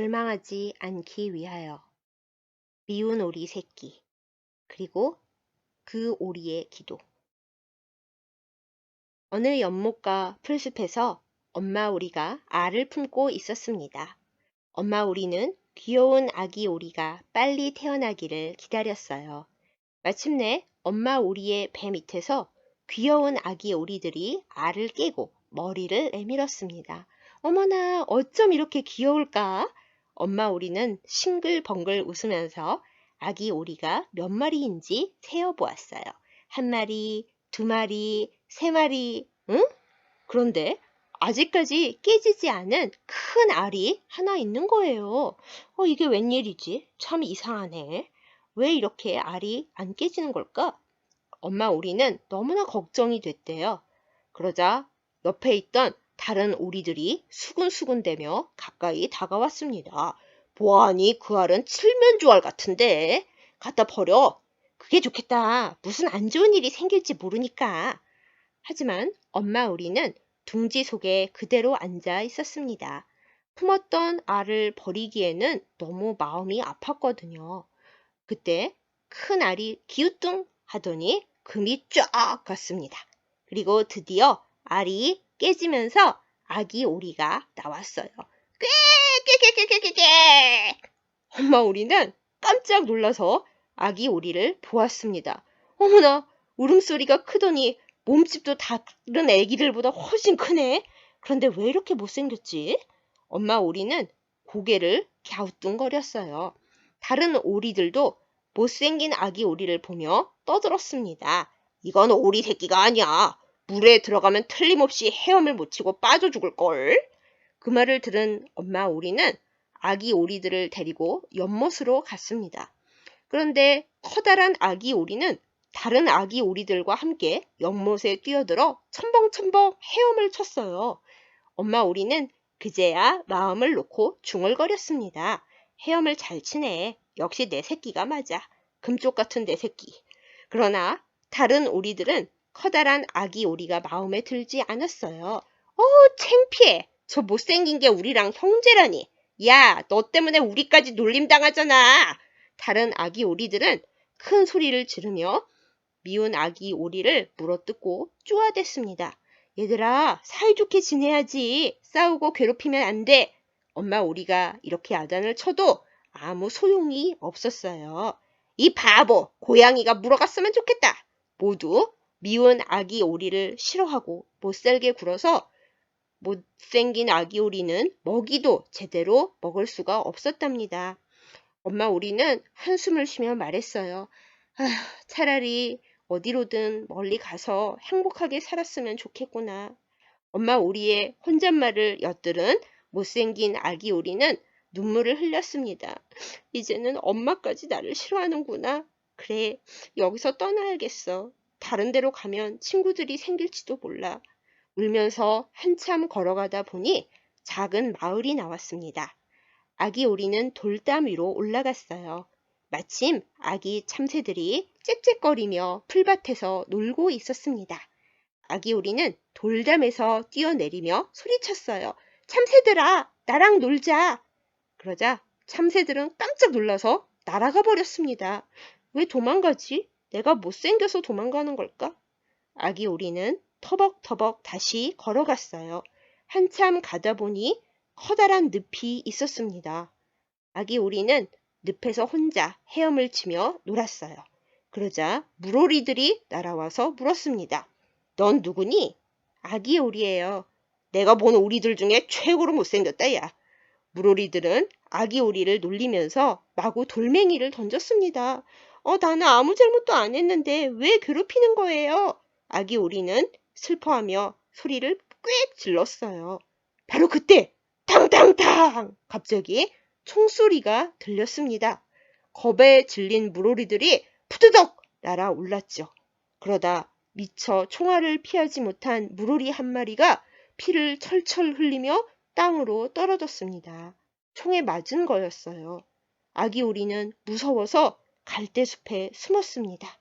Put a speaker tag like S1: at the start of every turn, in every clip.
S1: 절망하지 않기 위하여 미운 오리 새끼, 그리고 그 오리의 기도. 어느 연못가 풀숲에서 엄마 오리가 알을 품고 있었습니다. 엄마 오리는 귀여운 아기 오리가 빨리 태어나기를 기다렸어요. 마침내 엄마 오리의 배 밑에서 귀여운 아기 오리들이 알을 깨고 머리를 내밀었습니다. 어머나, 어쩜 이렇게 귀여울까? 엄마 오리는 싱글벙글 웃으면서 아기 오리가 몇 마리인지 세어보았어요. 한 마리, 두 마리, 세 마리, 응? 그런데 아직까지 깨지지 않은 큰 알이 하나 있는 거예요. 이게 웬일이지? 참 이상하네. 왜 이렇게 알이 안 깨지는 걸까? 엄마 오리는 너무나 걱정이 됐대요. 그러자 옆에 있던 다른 오리들이 수군수군대며 가까이 다가왔습니다. 보아하니 그 알은 칠면조알 같은데 갖다 버려. 그게 좋겠다. 무슨 안 좋은 일이 생길지 모르니까. 하지만 엄마 오리는 둥지 속에 그대로 앉아 있었습니다. 품었던 알을 버리기에는 너무 마음이 아팠거든요. 그때 큰 알이 기우뚱 하더니 금이 쫙 갔습니다. 그리고 드디어 알이 깨지면서 아기 오리가 나왔어요. 꾀꾀꾀꾀꾀꾀! 엄마 오리는 깜짝 놀라서 아기 오리를 보았습니다. 어머나, 울음소리가 크더니 몸집도 다른 애기들보다 훨씬 크네. 그런데 왜 이렇게 못생겼지? 엄마 오리는 고개를 갸우뚱거렸어요. 다른 오리들도 못생긴 아기 오리를 보며 떠들었습니다. 이건 오리 새끼가 아니야. 물에 들어가면 틀림없이 헤엄을 못 치고 빠져 죽을걸. 그 말을 들은 엄마 오리는 아기 오리들을 데리고 연못으로 갔습니다. 그런데 커다란 아기 오리는 다른 아기 오리들과 함께 연못에 뛰어들어 첨벙첨벙 헤엄을 쳤어요. 엄마 오리는 그제야 마음을 놓고 중얼거렸습니다. 헤엄을 잘 치네. 역시 내 새끼가 맞아. 금쪽 같은 내 새끼. 그러나 다른 오리들은 커다란 아기 오리가 마음에 들지 않았어요. 창피해. 저 못생긴 게 우리랑 형제라니. 야, 너 때문에 우리까지 놀림당하잖아. 다른 아기 오리들은 큰 소리를 지르며 미운 아기 오리를 물어뜯고 쪼아댔습니다. 얘들아, 사이좋게 지내야지. 싸우고 괴롭히면 안 돼. 엄마 오리가 이렇게 야단을 쳐도 아무 소용이 없었어요. 이 바보, 고양이가 물어갔으면 좋겠다. 모두 미운 아기 오리를 싫어하고 못살게 굴어서 못생긴 아기 오리는 먹이도 제대로 먹을 수가 없었답니다. 엄마 오리는 한숨을 쉬며 말했어요. 차라리 어디로든 멀리 가서 행복하게 살았으면 좋겠구나. 엄마 오리의 혼잣말을 엿들은 못생긴 아기 오리는 눈물을 흘렸습니다. 이제는 엄마까지 나를 싫어하는구나. 그래, 여기서 떠나야겠어. 다른 데로 가면 친구들이 생길지도 몰라. 울면서 한참 걸어가다 보니 작은 마을이 나왔습니다. 아기 오리는 돌담 위로 올라갔어요. 마침 아기 참새들이 짹짹거리며 풀밭에서 놀고 있었습니다. 아기 오리는 돌담에서 뛰어내리며 소리쳤어요. 참새들아, 나랑 놀자. 그러자 참새들은 깜짝 놀라서 날아가 버렸습니다. 왜 도망가지? 내가 못생겨서 도망가는 걸까? 아기 오리는 터벅터벅 다시 걸어갔어요. 한참 가다 보니 커다란 늪이 있었습니다. 아기 오리는 늪에서 혼자 헤엄을 치며 놀았어요. 그러자 물오리들이 날아와서 물었습니다. 넌 누구니? 아기 오리예요. 내가 본 오리들 중에 최고로 못생겼다, 야. 물오리들은 아기 오리를 놀리면서 마구 돌멩이를 던졌습니다. 나는 아무 잘못도 안 했는데 왜 괴롭히는 거예요? 아기 오리는 슬퍼하며 소리를 꽥 질렀어요. 바로 그때 탕탕탕! 갑자기 총소리가 들렸습니다. 겁에 질린 물오리들이 푸드덕 날아올랐죠. 그러다 미처 총알을 피하지 못한 물오리 한 마리가 피를 철철 흘리며 땅으로 떨어졌습니다. 총에 맞은 거였어요. 아기 오리는 무서워서 갈대숲에 숨었습니다.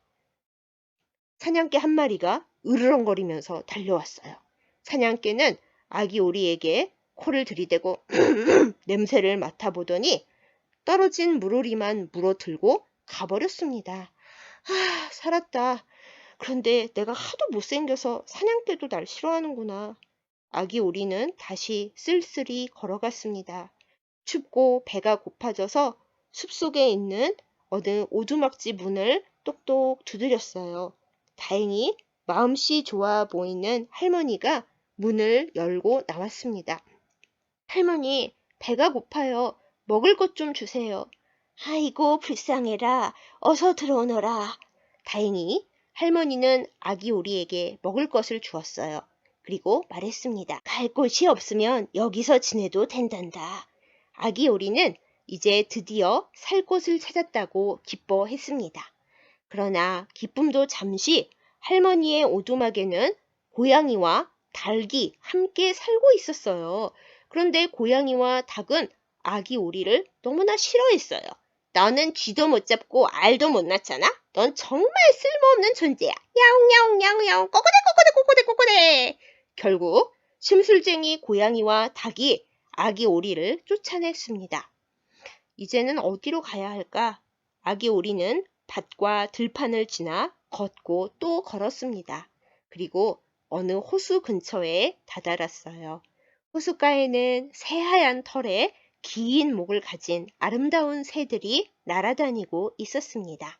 S1: 사냥개 한 마리가 으르렁거리면서 달려왔어요. 사냥개는 아기 오리에게 코를 들이대고 냄새를 맡아보더니 떨어진 물오리만 물어들고 가버렸습니다. 아, 살았다. 그런데 내가 하도 못생겨서 사냥개도 날 싫어하는구나. 아기 오리는 다시 쓸쓸히 걸어갔습니다. 춥고 배가 고파져서 숲속에 있는 어느 오두막집 문을 똑똑 두드렸어요. 다행히 마음씨 좋아 보이는 할머니가 문을 열고 나왔습니다. 할머니, 배가 고파요. 먹을 것 좀 주세요. 아이고, 불쌍해라. 어서 들어오너라. 다행히 할머니는 아기 오리에게 먹을 것을 주었어요. 그리고 말했습니다. 갈 곳이 없으면 여기서 지내도 된단다. 아기 오리는 이제 드디어 살 곳을 찾았다고 기뻐했습니다. 그러나 기쁨도 잠시 할머니의 오두막에는 고양이와 닭이 함께 살고 있었어요. 그런데 고양이와 닭은 아기 오리를 너무나 싫어했어요. 너는 쥐도 못 잡고 알도 못 낳잖아? 넌 정말 쓸모없는 존재야. 야옹야옹야옹야옹 꼬꼬대 꼬꼬대 꼬꼬대 꼬꼬대. 결국 심술쟁이 고양이와 닭이 아기 오리를 쫓아냈습니다. 이제는 어디로 가야 할까? 아기 오리는 밭과 들판을 지나 걷고 또 걸었습니다. 그리고 어느 호수 근처에 다다랐어요. 호숫가에는 새하얀 털에 긴 목을 가진 아름다운 새들이 날아다니고 있었습니다.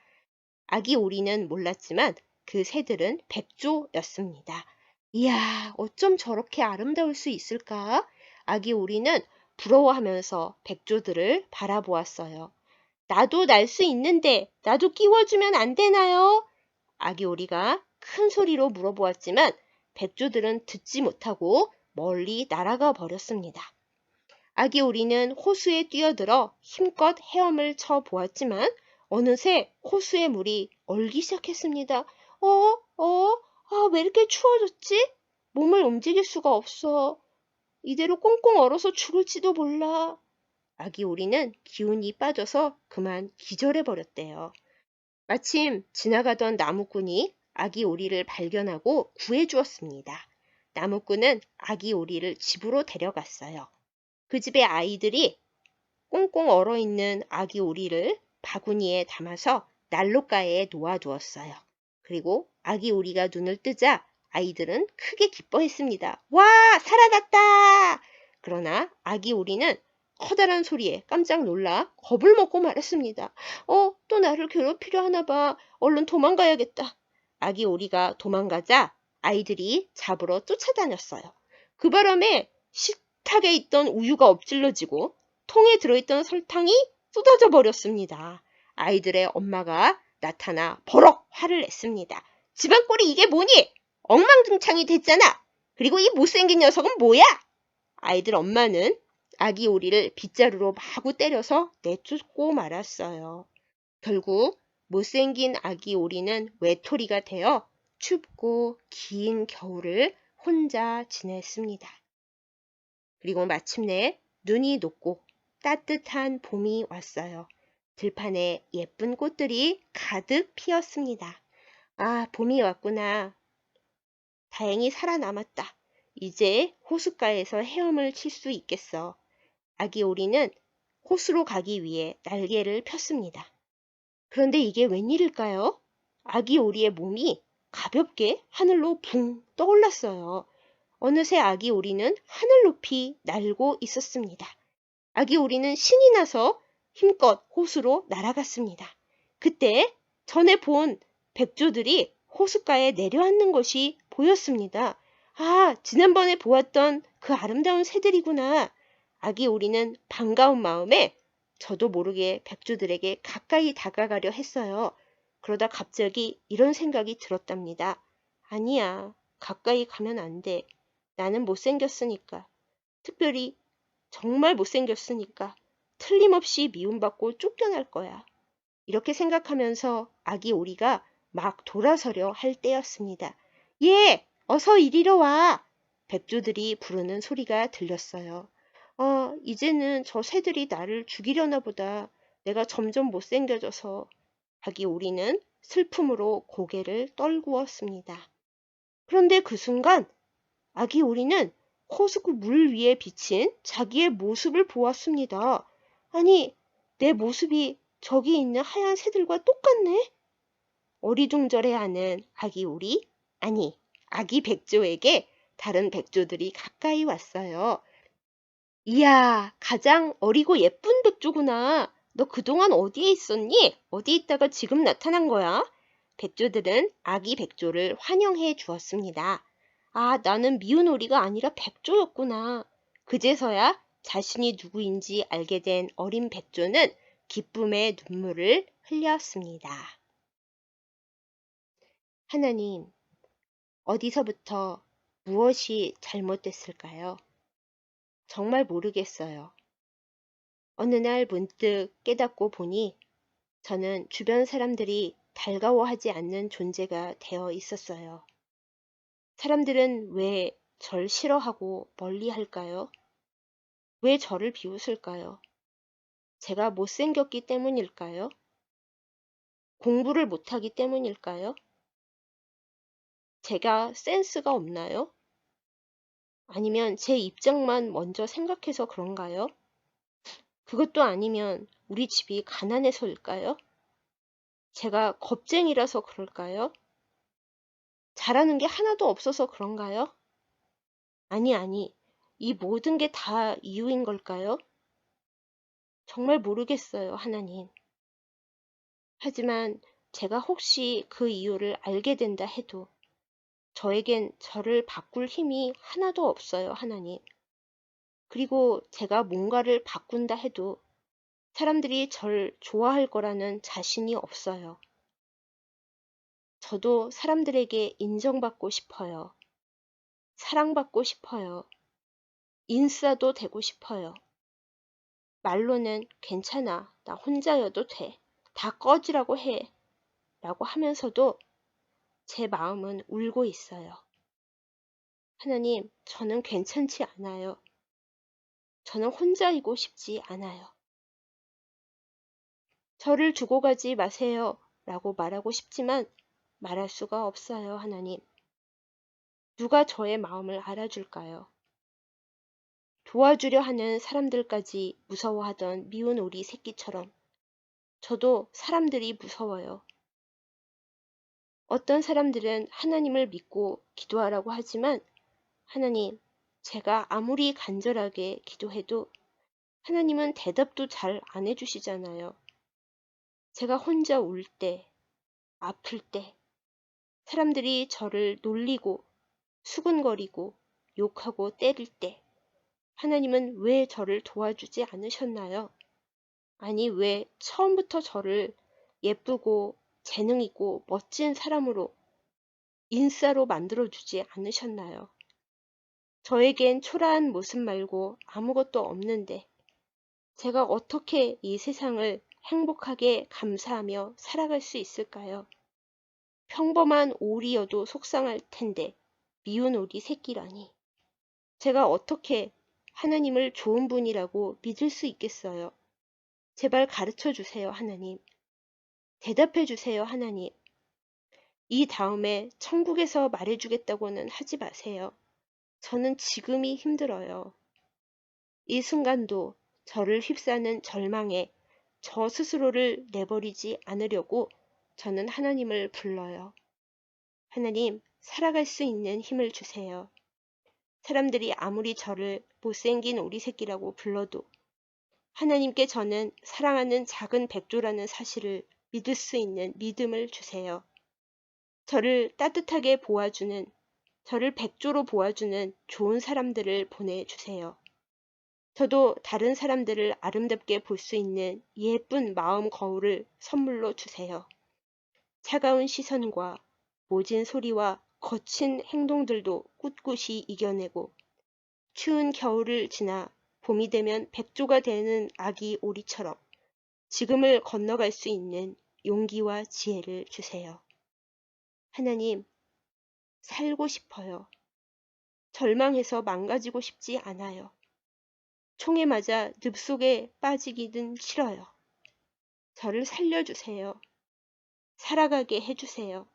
S1: 아기 오리는 몰랐지만 그 새들은 백조였습니다. 이야, 어쩜 저렇게 아름다울 수 있을까? 아기 오리는 부러워하면서 백조들을 바라보았어요. 나도 날 수 있는데 나도 끼워주면 안 되나요? 아기 오리가 큰 소리로 물어보았지만 백조들은 듣지 못하고 멀리 날아가 버렸습니다. 아기 오리는 호수에 뛰어들어 힘껏 헤엄을 쳐 보았지만 어느새 호수의 물이 얼기 시작했습니다. 왜 이렇게 추워졌지? 몸을 움직일 수가 없어. 이대로 꽁꽁 얼어서 죽을지도 몰라. 아기 오리는 기운이 빠져서 그만 기절해버렸대요. 마침 지나가던 나무꾼이 아기 오리를 발견하고 구해주었습니다. 나무꾼은 아기 오리를 집으로 데려갔어요. 그 집의 아이들이 꽁꽁 얼어있는 아기 오리를 바구니에 담아서 난로가에 놓아두었어요. 그리고 아기 오리가 눈을 뜨자 아이들은 크게 기뻐했습니다. 와, 살아났다! 그러나 아기 오리는 커다란 소리에 깜짝 놀라 겁을 먹고 말았습니다. 또 나를 괴롭히려 하나 봐. 얼른 도망가야겠다. 아기 오리가 도망가자 아이들이 잡으러 쫓아다녔어요. 그 바람에 식탁에 있던 우유가 엎질러지고 통에 들어있던 설탕이 쏟아져 버렸습니다. 아이들의 엄마가 나타나 버럭 화를 냈습니다. 집안 꼴이 이게 뭐니? 엉망진창이 됐잖아. 그리고 이 못생긴 녀석은 뭐야? 아이들 엄마는 아기 오리를 빗자루로 마구 때려서 내쫓고 말았어요. 결국 못생긴 아기 오리는 외톨이가 되어 춥고 긴 겨울을 혼자 지냈습니다. 그리고 마침내 눈이 녹고 따뜻한 봄이 왔어요. 들판에 예쁜 꽃들이 가득 피었습니다. 아, 봄이 왔구나. 다행히 살아남았다. 이제 호숫가에서 헤엄을 칠 수 있겠어. 아기 오리는 호수로 가기 위해 날개를 폈습니다. 그런데 이게 웬일일까요? 아기 오리의 몸이 가볍게 하늘로 붕 떠올랐어요. 어느새 아기 오리는 하늘 높이 날고 있었습니다. 아기 오리는 신이 나서 힘껏 호수로 날아갔습니다. 그때 전에 본 백조들이 호숫가에 내려앉는 것이 보였습니다. 아, 지난번에 보았던 그 아름다운 새들이구나. 아기 오리는 반가운 마음에 저도 모르게 백조들에게 가까이 다가가려 했어요. 그러다 갑자기 이런 생각이 들었답니다. 아니야, 가까이 가면 안 돼. 나는 못생겼으니까. 특별히 정말 못생겼으니까 틀림없이 미움받고 쫓겨날 거야. 이렇게 생각하면서 아기 오리가 막 돌아서려 할 때였습니다. 예, 어서 이리로 와. 백조들이 부르는 소리가 들렸어요. 이제는 저 새들이 나를 죽이려나 보다. 내가 점점 못생겨져서. 아기 오리는 슬픔으로 고개를 떨구었습니다. 그런데 그 순간 아기 오리는 호수구 물 위에 비친 자기의 모습을 보았습니다. 아니, 내 모습이 저기 있는 하얀 새들과 똑같네? 어리둥절해하는 아기 오리, 아니, 아기 백조에게 다른 백조들이 가까이 왔어요. 이야, 가장 어리고 예쁜 백조구나. 너 그동안 어디에 있었니? 어디 있다가 지금 나타난 거야? 백조들은 아기 백조를 환영해 주었습니다. 아, 나는 미운 오리가 아니라 백조였구나. 그제서야 자신이 누구인지 알게 된 어린 백조는 기쁨의 눈물을 흘렸습니다. 하나님, 어디서부터 무엇이 잘못됐을까요? 정말 모르겠어요. 어느 날 문득 깨닫고 보니 저는 주변 사람들이 달가워하지 않는 존재가 되어 있었어요. 사람들은 왜 절 싫어하고 멀리 할까요? 왜 저를 비웃을까요? 제가 못생겼기 때문일까요? 공부를 못하기 때문일까요? 제가 센스가 없나요? 아니면 제 입장만 먼저 생각해서 그런가요? 그것도 아니면 우리 집이 가난해서일까요? 제가 겁쟁이라서 그럴까요? 잘하는 게 하나도 없어서 그런가요? 아니, 이 모든 게 다 이유인 걸까요? 정말 모르겠어요, 하나님. 하지만 제가 혹시 그 이유를 알게 된다 해도 저에겐 저를 바꿀 힘이 하나도 없어요, 하나님. 그리고 제가 뭔가를 바꾼다 해도 사람들이 절 좋아할 거라는 자신이 없어요. 저도 사람들에게 인정받고 싶어요. 사랑받고 싶어요. 인싸도 되고 싶어요. 말로는 괜찮아. 나 혼자여도 돼. 다 꺼지라고 해. 라고 하면서도 제 마음은 울고 있어요. 하나님, 저는 괜찮지 않아요. 저는 혼자이고 싶지 않아요. 저를 두고 가지 마세요. 라고 말하고 싶지만 말할 수가 없어요, 하나님. 누가 저의 마음을 알아줄까요? 도와주려 하는 사람들까지 무서워하던 미운 오리 새끼처럼 저도 사람들이 무서워요. 어떤 사람들은 하나님을 믿고 기도하라고 하지만 하나님, 제가 아무리 간절하게 기도해도 하나님은 대답도 잘 안 해주시잖아요. 제가 혼자 울 때, 아플 때, 사람들이 저를 놀리고 수군거리고 욕하고 때릴 때 하나님은 왜 저를 도와주지 않으셨나요? 아니, 왜 처음부터 저를 예쁘고 재능 있고 멋진 사람으로 인싸로 만들어주지 않으셨나요? 저에겐 초라한 모습 말고 아무것도 없는데 제가 어떻게 이 세상을 행복하게 감사하며 살아갈 수 있을까요? 평범한 오리여도 속상할 텐데 미운 오리 새끼라니. 제가 어떻게 하나님을 좋은 분이라고 믿을 수 있겠어요? 제발 가르쳐 주세요, 하나님. 대답해 주세요, 하나님. 이 다음에 천국에서 말해주겠다고는 하지 마세요. 저는 지금이 힘들어요. 이 순간도 저를 휩싸는 절망에 저 스스로를 내버리지 않으려고 저는 하나님을 불러요. 하나님, 살아갈 수 있는 힘을 주세요. 사람들이 아무리 저를 못생긴 오리 새끼라고 불러도 하나님께 저는 사랑하는 작은 백조라는 사실을 믿을 수 있는 믿음을 주세요. 저를 따뜻하게 보아주는, 저를 백조로 보아주는 좋은 사람들을 보내주세요. 저도 다른 사람들을 아름답게 볼 수 있는 예쁜 마음 거울을 선물로 주세요. 차가운 시선과 모진 소리와 거친 행동들도 꿋꿋이 이겨내고 추운 겨울을 지나 봄이 되면 백조가 되는 아기 오리처럼 지금을 건너갈 수 있는 용기와 지혜를 주세요. 하나님, 살고 싶어요. 절망해서 망가지고 싶지 않아요. 총에 맞아 늪속에 빠지기는 싫어요. 저를 살려주세요. 살아가게 해주세요.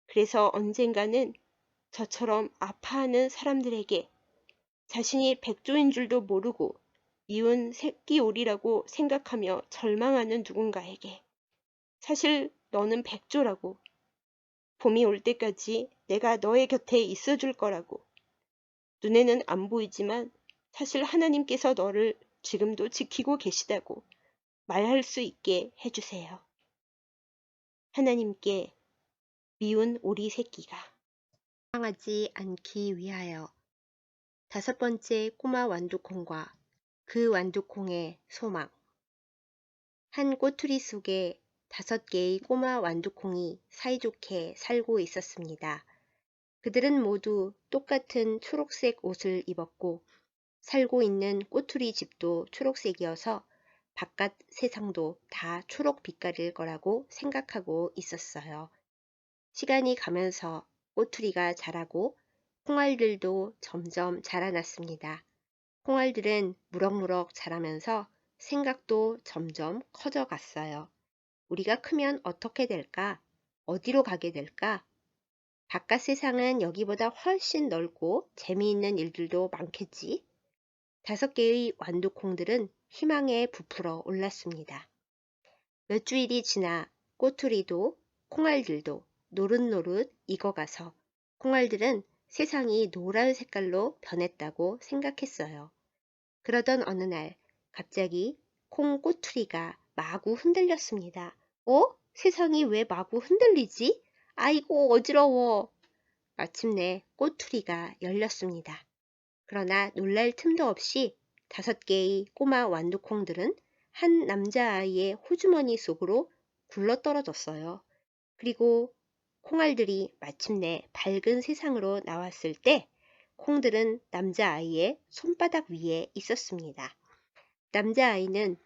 S1: 그래서 언젠가는 저처럼 아파하는 사람들에게 자신이 백조인 줄도 모르고 미운 새끼 오리라고 생각하며 절망하는 누군가에게 사실 너는 백조라고, 봄이 올 때까지 내가 너의 곁에 있어줄 거라고, 눈에는 안 보이지만 사실 하나님께서 너를 지금도 지키고 계시다고 말할 수 있게 해주세요. 하나님께 미운 오리 새끼가 당하지 않기 위하여. 5번째 꼬마 완두콩과 그 완두콩의 소망. 한 꼬투리 속에 5개의 꼬마 완두콩이 사이좋게 살고 있었습니다. 그들은 모두 똑같은 초록색 옷을 입었고 살고 있는 꼬투리 집도 초록색이어서 바깥 세상도 다 초록 빛깔일 거라고 생각하고 있었어요. 시간이 가면서 꼬투리가 자라고 콩알들도 점점 자라났습니다. 콩알들은 무럭무럭 자라면서 생각도 점점 커져갔어요. 우리가 크면 어떻게 될까? 어디로 가게 될까? 바깥 세상은 여기보다 훨씬 넓고 재미있는 일들도 많겠지. 5개의 완두콩들은 희망에 부풀어 올랐습니다. 몇 주일이 지나 꼬투리도 콩알들도 노릇노릇 익어가서 콩알들은 세상이 노란 색깔로 변했다고 생각했어요. 그러던 어느 날 갑자기 콩 꼬투리가 마구 흔들렸습니다. 세상이 왜 마구 흔들리지? 아이고 어지러워. 마침내 꼬투리가 열렸습니다. 그러나 놀랄 틈도 없이 5개의 꼬마 완두콩들은 한 남자아이의 호주머니 속으로 굴러떨어졌어요. 그리고 콩알들이 마침내 밝은 세상으로 나왔을 때 콩들은 남자아이의 손바닥 위에 있었습니다. 남자아이는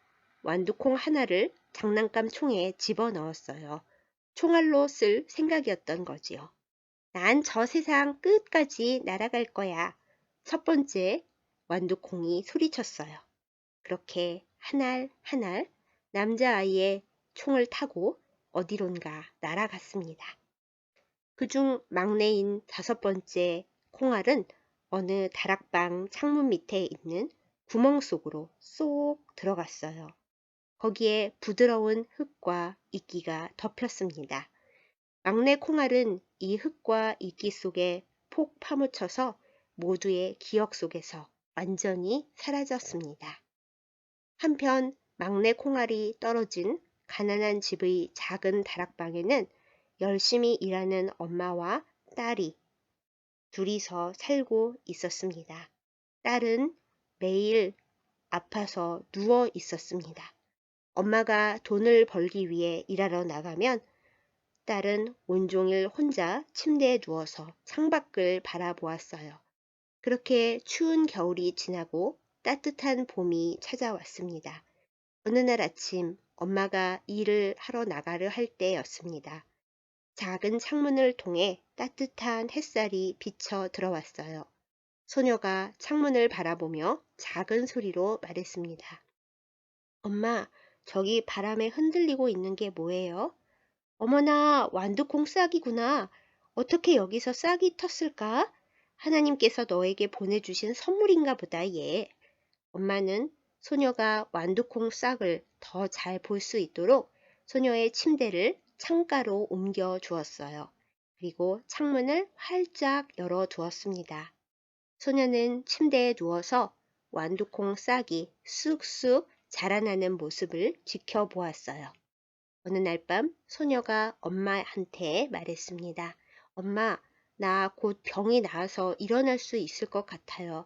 S1: 완두콩 하나를 장난감 총에 집어넣었어요. 총알로 쓸 생각이었던 거지요. 난 저 세상 끝까지 날아갈 거야. 1번째 완두콩이 소리쳤어요. 그렇게 한 알 한 알 남자아이의 총을 타고 어디론가 날아갔습니다. 그중 막내인 5번째 콩알은 어느 다락방 창문 밑에 있는 구멍 속으로 쏙 들어갔어요. 거기에 부드러운 흙과 이끼가 덮였습니다. 막내 콩알은 이 흙과 이끼 속에 폭 파묻혀서 모두의 기억 속에서 완전히 사라졌습니다. 한편 막내 콩알이 떨어진 가난한 집의 작은 다락방에는 열심히 일하는 엄마와 딸이 둘이서 살고 있었습니다. 딸은 매일 아파서 누워 있었습니다. 엄마가 돈을 벌기 위해 일하러 나가면 딸은 온종일 혼자 침대에 누워서 창밖을 바라보았어요. 그렇게 추운 겨울이 지나고 따뜻한 봄이 찾아왔습니다. 어느 날 아침 엄마가 일을 하러 나가려 할 때였습니다. 작은 창문을 통해 따뜻한 햇살이 비쳐 들어왔어요. 소녀가 창문을 바라보며 작은 소리로 말했습니다. 엄마, 저기 바람에 흔들리고 있는 게 뭐예요? 어머나, 완두콩 싹이구나. 어떻게 여기서 싹이 텄을까? 하나님께서 너에게 보내주신 선물인가 보다, 얘. 엄마는 소녀가 완두콩 싹을 더 잘 볼 수 있도록 소녀의 침대를 창가로 옮겨 주었어요. 그리고 창문을 활짝 열어 두었습니다. 소녀는 침대에 누워서 완두콩 싹이 쑥쑥 자라나는 모습을 지켜보았어요. 어느 날 밤 소녀가 엄마한테 말했습니다. 엄마, 나 곧 병이 나아서 일어날 수 있을 것 같아요.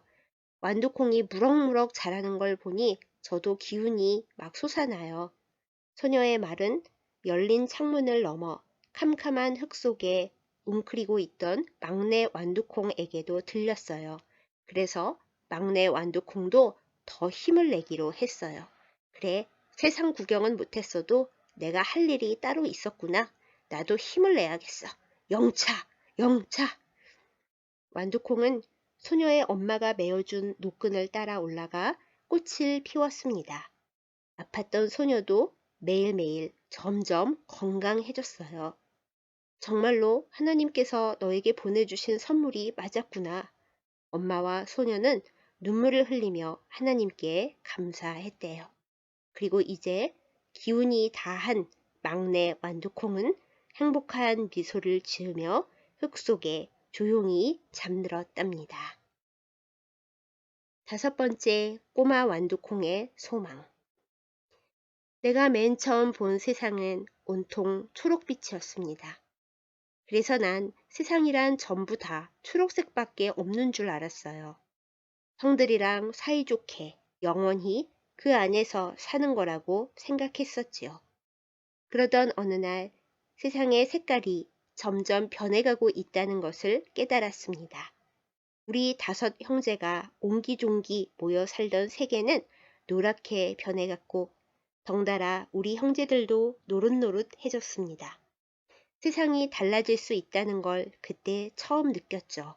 S1: 완두콩이 무럭무럭 자라는 걸 보니 저도 기운이 막 솟아나요. 소녀의 말은 열린 창문을 넘어 캄캄한 흙 속에 웅크리고 있던 막내 완두콩에게도 들렸어요. 그래서 막내 완두콩도 더 힘을 내기로 했어요. 그래, 세상 구경은 못했어도 내가 할 일이 따로 있었구나. 나도 힘을 내야겠어. 영차, 영차. 완두콩은 소녀의 엄마가 메어준 노끈을 따라 올라가 꽃을 피웠습니다. 아팠던 소녀도 매일매일 점점 건강해졌어요. 정말로 하나님께서 너에게 보내주신 선물이 맞았구나. 엄마와 소녀는 눈물을 흘리며 하나님께 감사했대요. 그리고 이제 기운이 다한 막내 완두콩은 행복한 미소를 지으며 흙 속에 조용히 잠들었답니다. 5번째, 꼬마 완두콩의 소망. 내가 맨 처음 본 세상은 온통 초록빛이었습니다. 그래서 난 세상이란 전부 다 초록색밖에 없는 줄 알았어요. 형들이랑 사이좋게 영원히 그 안에서 사는 거라고 생각했었지요. 그러던 어느 날 세상의 색깔이 점점 변해가고 있다는 것을 깨달았습니다. 우리 5 형제가 옹기종기 모여 살던 세계는 노랗게 변해갔고 덩달아 우리 형제들도 노릇노릇해졌습니다. 세상이 달라질 수 있다는 걸 그때 처음 느꼈죠.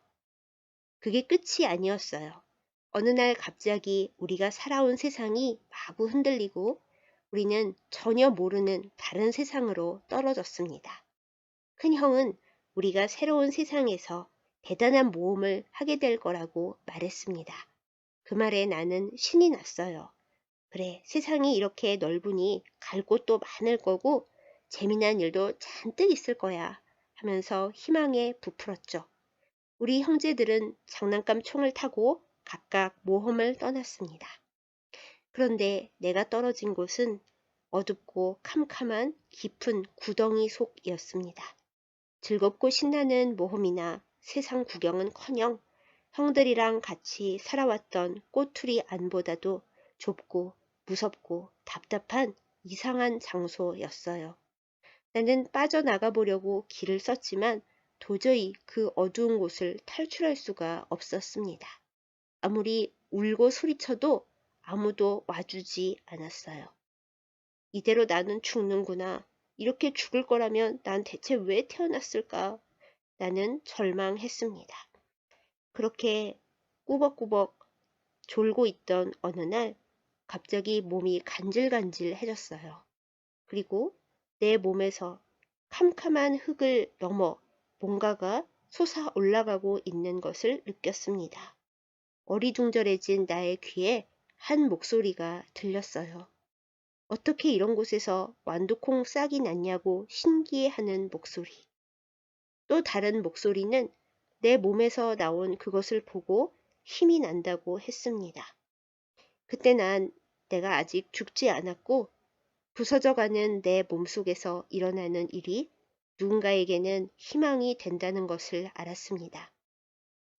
S1: 그게 끝이 아니었어요. 어느 날 갑자기 우리가 살아온 세상이 마구 흔들리고 우리는 전혀 모르는 다른 세상으로 떨어졌습니다. 큰형은 우리가 새로운 세상에서 대단한 모험을 하게 될 거라고 말했습니다. 그 말에 나는 신이 났어요. 그래, 세상이 이렇게 넓으니 갈 곳도 많을 거고 재미난 일도 잔뜩 있을 거야 하면서 희망에 부풀었죠. 우리 형제들은 장난감 총을 타고 각각 모험을 떠났습니다. 그런데 내가 떨어진 곳은 어둡고 캄캄한 깊은 구덩이 속이었습니다. 즐겁고 신나는 모험이나 세상 구경은커녕 형들이랑 같이 살아왔던 꼬투리 안보다도 좁고 무섭고 답답한 이상한 장소였어요. 나는 빠져나가 보려고 길을 썼지만 도저히 그 어두운 곳을 탈출할 수가 없었습니다. 아무리 울고 소리쳐도 아무도 와주지 않았어요. 이대로 나는 죽는구나. 이렇게 죽을 거라면 난 대체 왜 태어났을까? 나는 절망했습니다. 그렇게 꾸벅꾸벅 졸고 있던 어느 날 갑자기 몸이 간질간질해졌어요. 그리고 내 몸에서 캄캄한 흙을 넘어 뭔가가 솟아 올라가고 있는 것을 느꼈습니다. 어리둥절해진 나의 귀에 한 목소리가 들렸어요. 어떻게 이런 곳에서 완두콩 싹이 났냐고 신기해하는 목소리. 또 다른 목소리는 내 몸에서 나온 그것을 보고 힘이 난다고 했습니다. 그때 난 내가 아직 죽지 않았고 부서져가는 내 몸속에서 일어나는 일이 누군가에게는 희망이 된다는 것을 알았습니다.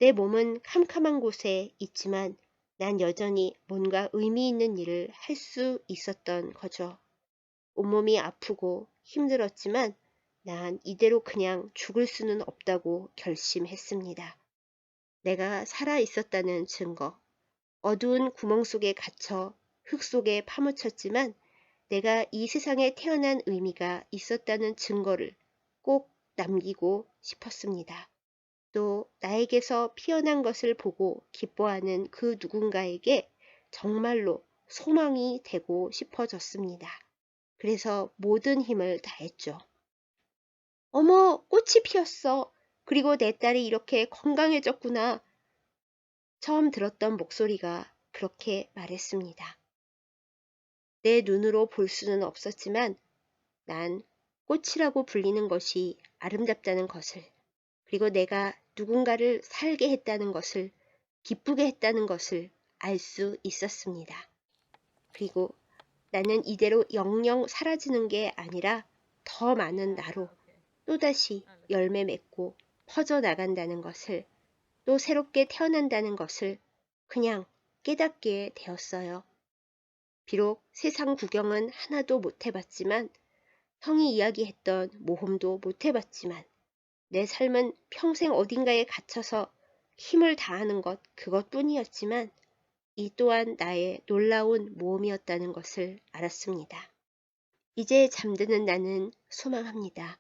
S1: 내 몸은 캄캄한 곳에 있지만 난 여전히 뭔가 의미 있는 일을 할 수 있었던 거죠. 온몸이 아프고 힘들었지만 난 이대로 그냥 죽을 수는 없다고 결심했습니다. 내가 살아 있었다는 증거. 어두운 구멍 속에 갇혀 흙 속에 파묻혔지만 내가 이 세상에 태어난 의미가 있었다는 증거를 꼭 남기고 싶었습니다. 또 나에게서 피어난 것을 보고 기뻐하는 그 누군가에게 정말로 소망이 되고 싶어졌습니다. 그래서 모든 힘을 다했죠. 어머, 꽃이 피었어. 그리고 내 딸이 이렇게 건강해졌구나. 처음 들었던 목소리가 그렇게 말했습니다. 내 눈으로 볼 수는 없었지만 난 꽃이라고 불리는 것이 아름답다는 것을, 그리고 내가 누군가를 살게 했다는 것을, 기쁘게 했다는 것을 알 수 있었습니다. 그리고 나는 이대로 영영 사라지는 게 아니라 더 많은 나로 또다시 열매 맺고 퍼져나간다는 것을, 또 새롭게 태어난다는 것을 그냥 깨닫게 되었어요. 비록 세상 구경은 하나도 못 해봤지만, 형이 이야기했던 모험도 못 해봤지만, 내 삶은 평생 어딘가에 갇혀서 힘을 다하는 것 그것뿐이었지만 이 또한 나의 놀라운 모험이었다는 것을 알았습니다. 이제 잠드는 나는 소망합니다.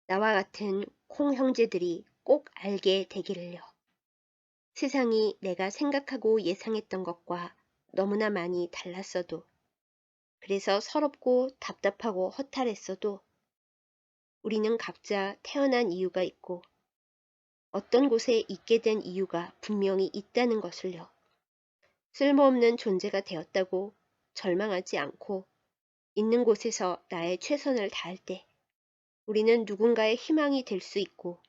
S1: 나와 같은 콩 형제들이 꼭 알게 되기를요. 세상이 내가 생각하고 예상했던 것과 너무나 많이 달랐어도, 그래서 서럽고 답답하고 허탈했어도 우리는 각자 태어난 이유가 있고 어떤 곳에 있게 된 이유가 분명히 있다는 것을요. 쓸모없는 존재가 되었다고 절망하지 않고 있는 곳에서 나의 최선을 다할 때 우리는 누군가의 희망이 될 수 있고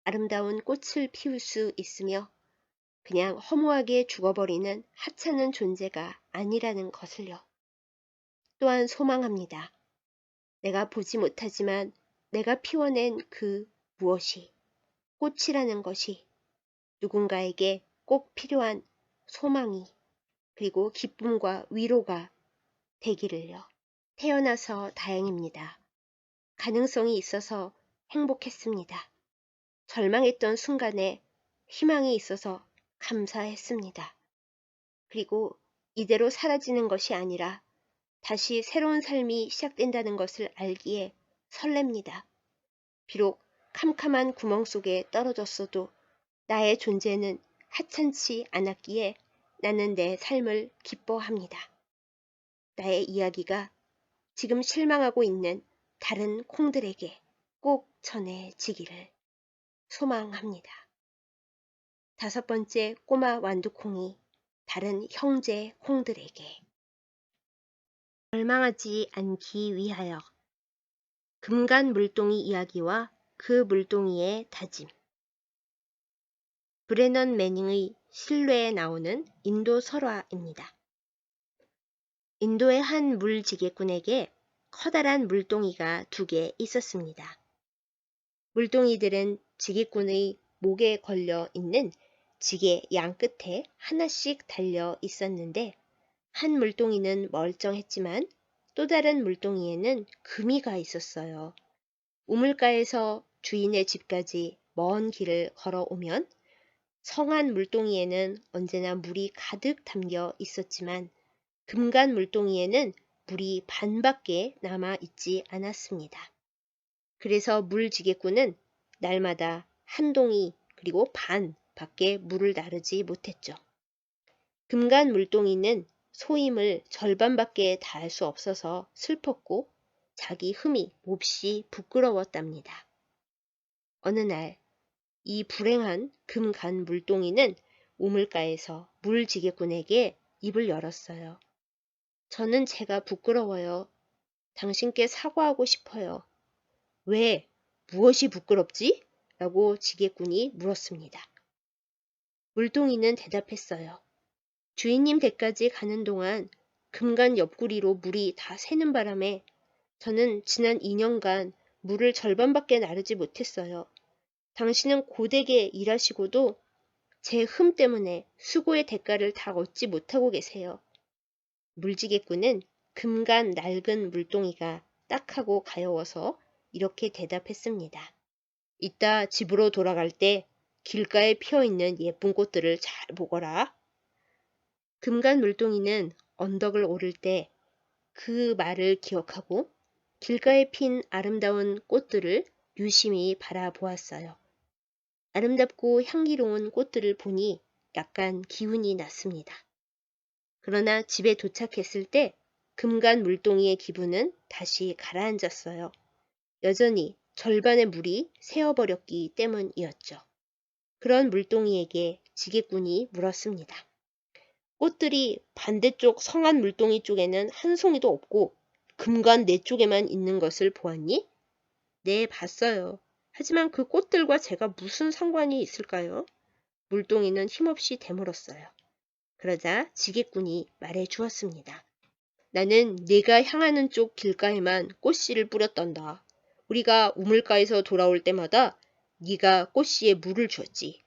S1: 아름다운 꽃을 피울 수 있으며 그냥 허무하게 죽어버리는 하찮은 존재가 아니라는 것을요. 또한 소망합니다. 내가 보지 못하지만 내가 피워낸 그 무엇이, 꽃이라는 것이 누군가에게 꼭 필요한 소망이 그리고 기쁨과 위로가 되기를요. 태어나서 다행입니다. 가능성이 있어서 행복했습니다. 절망했던 순간에 희망이 있어서 감사했습니다. 그리고 이대로 사라지는 것이 아니라 다시 새로운 삶이 시작된다는 것을 알기에 설렙니다. 비록 캄캄한 구멍 속에 떨어졌어도 나의 존재는 하찮지 않았기에 나는 내 삶을 기뻐합니다. 나의 이야기가 지금 실망하고 있는 다른 콩들에게 꼭 전해지기를 소망합니다. 5번째 꼬마 완두콩이 다른 형제 콩들에게 절망하지 않기 위하여 금간 물동이 이야기와 그 물동이의 다짐. 브레넌 매닝의 신뢰에 나오는 인도 설화입니다. 인도의 한 물지개꾼에게 커다란 물동이가 2개 있었습니다. 물동이들은 지게꾼의 목에 걸려 있는 지게 양 끝에 하나씩 달려 있었는데 한 물동이는 멀쩡했지만 또 다른 물동이에는 금이가 있었어요. 우물가에서 주인의 집까지 먼 길을 걸어오면 성한 물동이에는 언제나 물이 가득 담겨 있었지만 금간 물동이에는 물이 반밖에 남아 있지 않았습니다. 그래서 물지게꾼은 날마다 한 동이 그리고 반 밖에 물을 나르지 못했죠. 금간 물동이는 소임을 절반밖에 다할 수 없어서 슬펐고 자기 흠이 몹시 부끄러웠답니다. 어느 날 이 불행한 금간 물동이는 우물가에서 물지게꾼에게 입을 열었어요. 저는 제가 부끄러워요. 당신께 사과하고 싶어요. 왜? 무엇이 부끄럽지? 라고 지게꾼이 물었습니다. 물동이는 대답했어요. 주인님 댁까지 가는 동안 금간 옆구리로 물이 다 새는 바람에 저는 지난 2년간 물을 절반밖에 나르지 못했어요. 당신은 고되게 일하시고도 제 흠 때문에 수고의 대가를 다 얻지 못하고 계세요. 물지개꾼은 금간 낡은 물동이가 딱하고 가여워서 이렇게 대답했습니다. 이따 집으로 돌아갈 때 길가에 피어있는 예쁜 꽃들을 잘 보거라. 금간 물동이는 언덕을 오를 때 그 말을 기억하고 길가에 핀 아름다운 꽃들을 유심히 바라보았어요. 아름답고 향기로운 꽃들을 보니 약간 기운이 났습니다. 그러나 집에 도착했을 때 금간 물동이의 기분은 다시 가라앉았어요. 여전히 절반의 물이 새어버렸기 때문이었죠. 그런 물동이에게 지게꾼이 물었습니다. 꽃들이 반대쪽 성한 물동이 쪽에는 한 송이도 없고 금간 내 쪽에만 있는 것을 보았니? 네, 봤어요. 하지만 그 꽃들과 제가 무슨 상관이 있을까요? 물동이는 힘없이 되물었어요. 그러자 지게꾼이 말해 주었습니다. 나는 네가 향하는 쪽 길가에만 꽃씨를 뿌렸단다. 우리가 우물가에서 돌아올 때마다 네가 꽃씨에 물을 주었지.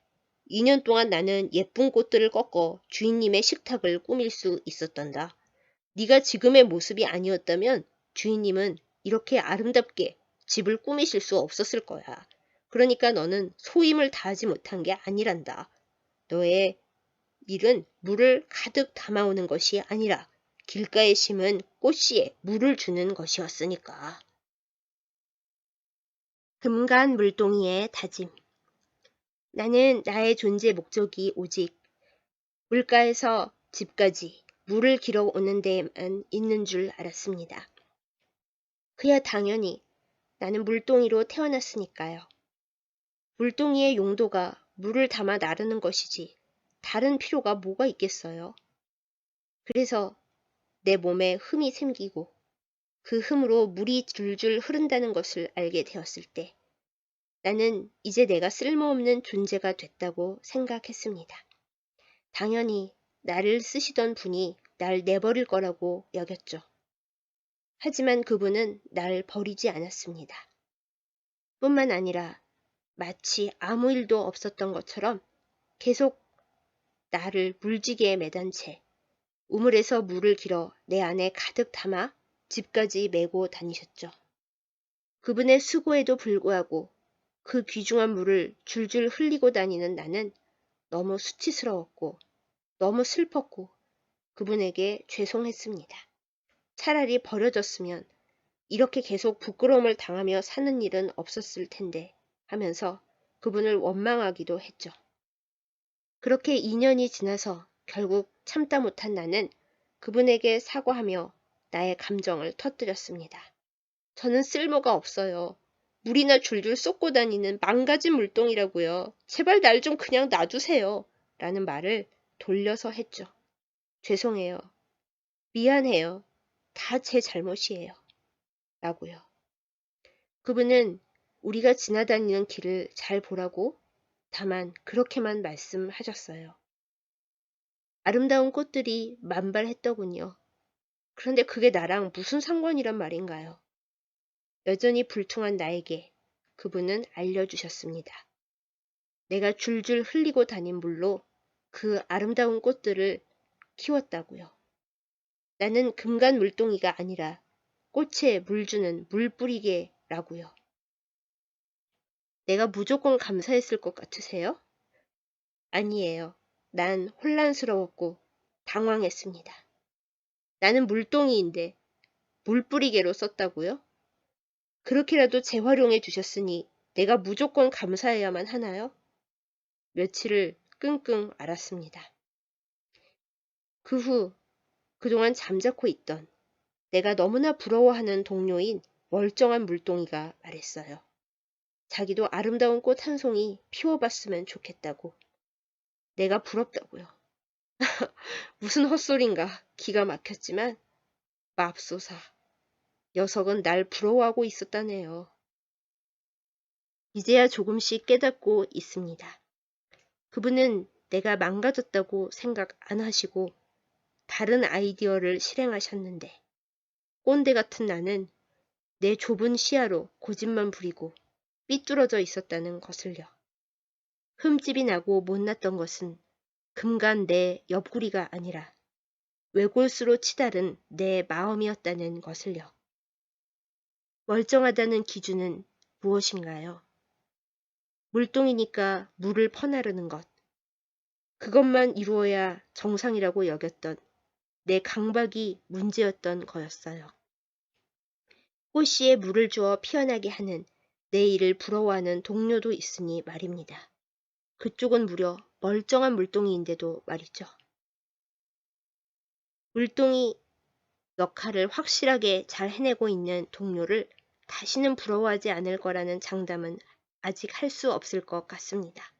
S1: 2년 동안 나는 예쁜 꽃들을 꺾어 주인님의 식탁을 꾸밀 수 있었단다. 네가 지금의 모습이 아니었다면 주인님은 이렇게 아름답게 집을 꾸미실 수 없었을 거야. 그러니까 너는 소임을 다하지 못한 게 아니란다. 너의 일은 물을 가득 담아오는 것이 아니라 길가에 심은 꽃씨에 물을 주는 것이었으니까. 금간 물동이의 다짐. 나는 나의 존재 목적이 오직 물가에서 집까지 물을 길어 오는 데에만 있는 줄 알았습니다. 그야 당연히 나는 물동이로 태어났으니까요. 물동이의 용도가 물을 담아 나르는 것이지 다른 필요가 뭐가 있겠어요? 그래서 내 몸에 흠이 생기고 그 흠으로 물이 줄줄 흐른다는 것을 알게 되었을 때 나는 이제 내가 쓸모없는 존재가 됐다고 생각했습니다. 당연히 나를 쓰시던 분이 날 내버릴 거라고 여겼죠. 하지만 그분은 날 버리지 않았습니다. 뿐만 아니라 마치 아무 일도 없었던 것처럼 계속 나를 물지개에 매단 채 우물에서 물을 길어 내 안에 가득 담아 집까지 메고 다니셨죠. 그분의 수고에도 불구하고 그 귀중한 물을 줄줄 흘리고 다니는 나는 너무 수치스러웠고 너무 슬펐고 그분에게 죄송했습니다. 차라리 버려졌으면 이렇게 계속 부끄러움을 당하며 사는 일은 없었을 텐데 하면서 그분을 원망하기도 했죠. 그렇게 2년이 지나서 결국 참다 못한 나는 그분에게 사과하며 나의 감정을 터뜨렸습니다. 저는 쓸모가 없어요. 물이나 줄줄 쏟고 다니는 망가진 물동이라고요. 제발 날 좀 그냥 놔두세요. 라는 말을 돌려서 했죠. 죄송해요. 미안해요. 다 제 잘못이에요. 라고요. 그분은 우리가 지나다니는 길을 잘 보라고 다만 그렇게만 말씀하셨어요. 아름다운 꽃들이 만발했더군요. 그런데 그게 나랑 무슨 상관이란 말인가요? 여전히 불퉁한 나에게 그분은 알려주셨습니다. 내가 줄줄 흘리고 다닌 물로 그 아름다운 꽃들을 키웠다고요. 나는 금간 물동이가 아니라 꽃에 물 주는 물뿌리개라고요. 내가 무조건 감사했을 것 같으세요? 아니에요. 난 혼란스러웠고 당황했습니다. 나는 물동이인데 물뿌리개로 썼다고요? 그렇게라도 재활용해 주셨으니 내가 무조건 감사해야만 하나요? 며칠을 끙끙 앓았습니다. 그 후 그동안 잠자코 있던 내가 너무나 부러워하는 동료인 멀쩡한 물동이가 말했어요. 자기도 아름다운 꽃 한 송이 피워봤으면 좋겠다고. 내가 부럽다고요. 무슨 헛소린가 기가 막혔지만 맙소사. 녀석은 날 부러워하고 있었다네요. 이제야 조금씩 깨닫고 있습니다. 그분은 내가 망가졌다고 생각 안 하시고 다른 아이디어를 실행하셨는데 꼰대 같은 나는 내 좁은 시야로 고집만 부리고 삐뚤어져 있었다는 것을요. 흠집이 나고 못났던 것은 금간 내 옆구리가 아니라 외골수로 치달은 내 마음이었다는 것을요. 멀쩡하다는 기준은 무엇인가요? 물동이니까 물을 퍼나르는 것. 그것만 이루어야 정상이라고 여겼던 내 강박이 문제였던 거였어요. 꽃씨에 물을 주어 피어나게 하는 내 일을 부러워하는 동료도 있으니 말입니다. 그쪽은 무려 멀쩡한 물동이인데도 말이죠. 물동이 역할을 확실하게 잘 해내고 있는 동료를 다시는 부러워하지 않을 거라는 장담은 아직 할 수 없을 것 같습니다.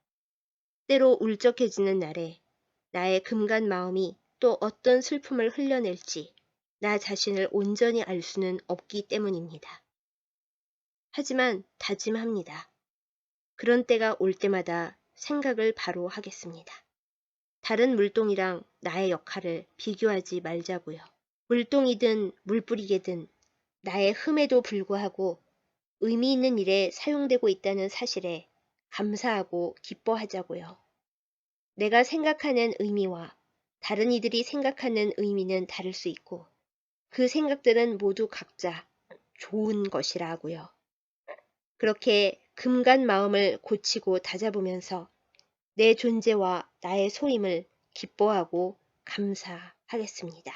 S1: 때로 울적해지는 날에 나의 금간 마음이 또 어떤 슬픔을 흘려낼지 나 자신을 온전히 알 수는 없기 때문입니다. 하지만 다짐합니다. 그런 때가 올 때마다 생각을 바로 하겠습니다. 다른 물동이랑 나의 역할을 비교하지 말자고요. 물동이든 물뿌리개든 나의 흠에도 불구하고 의미 있는 일에 사용되고 있다는 사실에 감사하고 기뻐하자고요. 내가 생각하는 의미와 다른 이들이 생각하는 의미는 다를 수 있고 그 생각들은 모두 각자 좋은 것이라 하고요. 그렇게 금간 마음을 고치고 다잡으면서 내 존재와 나의 소임을 기뻐하고 감사하겠습니다.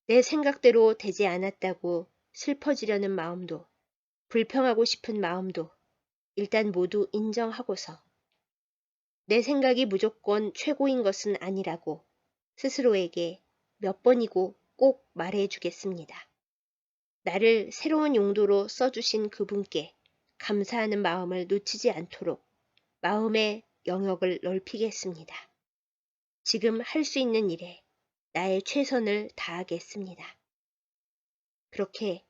S1: 내 생각대로 되지 않았다고 슬퍼지려는 마음도 불평하고 싶은 마음도 일단 모두 인정하고서 내 생각이 무조건 최고인 것은 아니라고 스스로에게 몇 번이고 꼭 말해 주겠습니다. 나를 새로운 용도로 써주신 그분께 감사하는 마음을 놓치지 않도록 마음의 영역을 넓히겠습니다. 지금 할 수 있는 일에 나의 최선을 다하겠습니다. 그렇게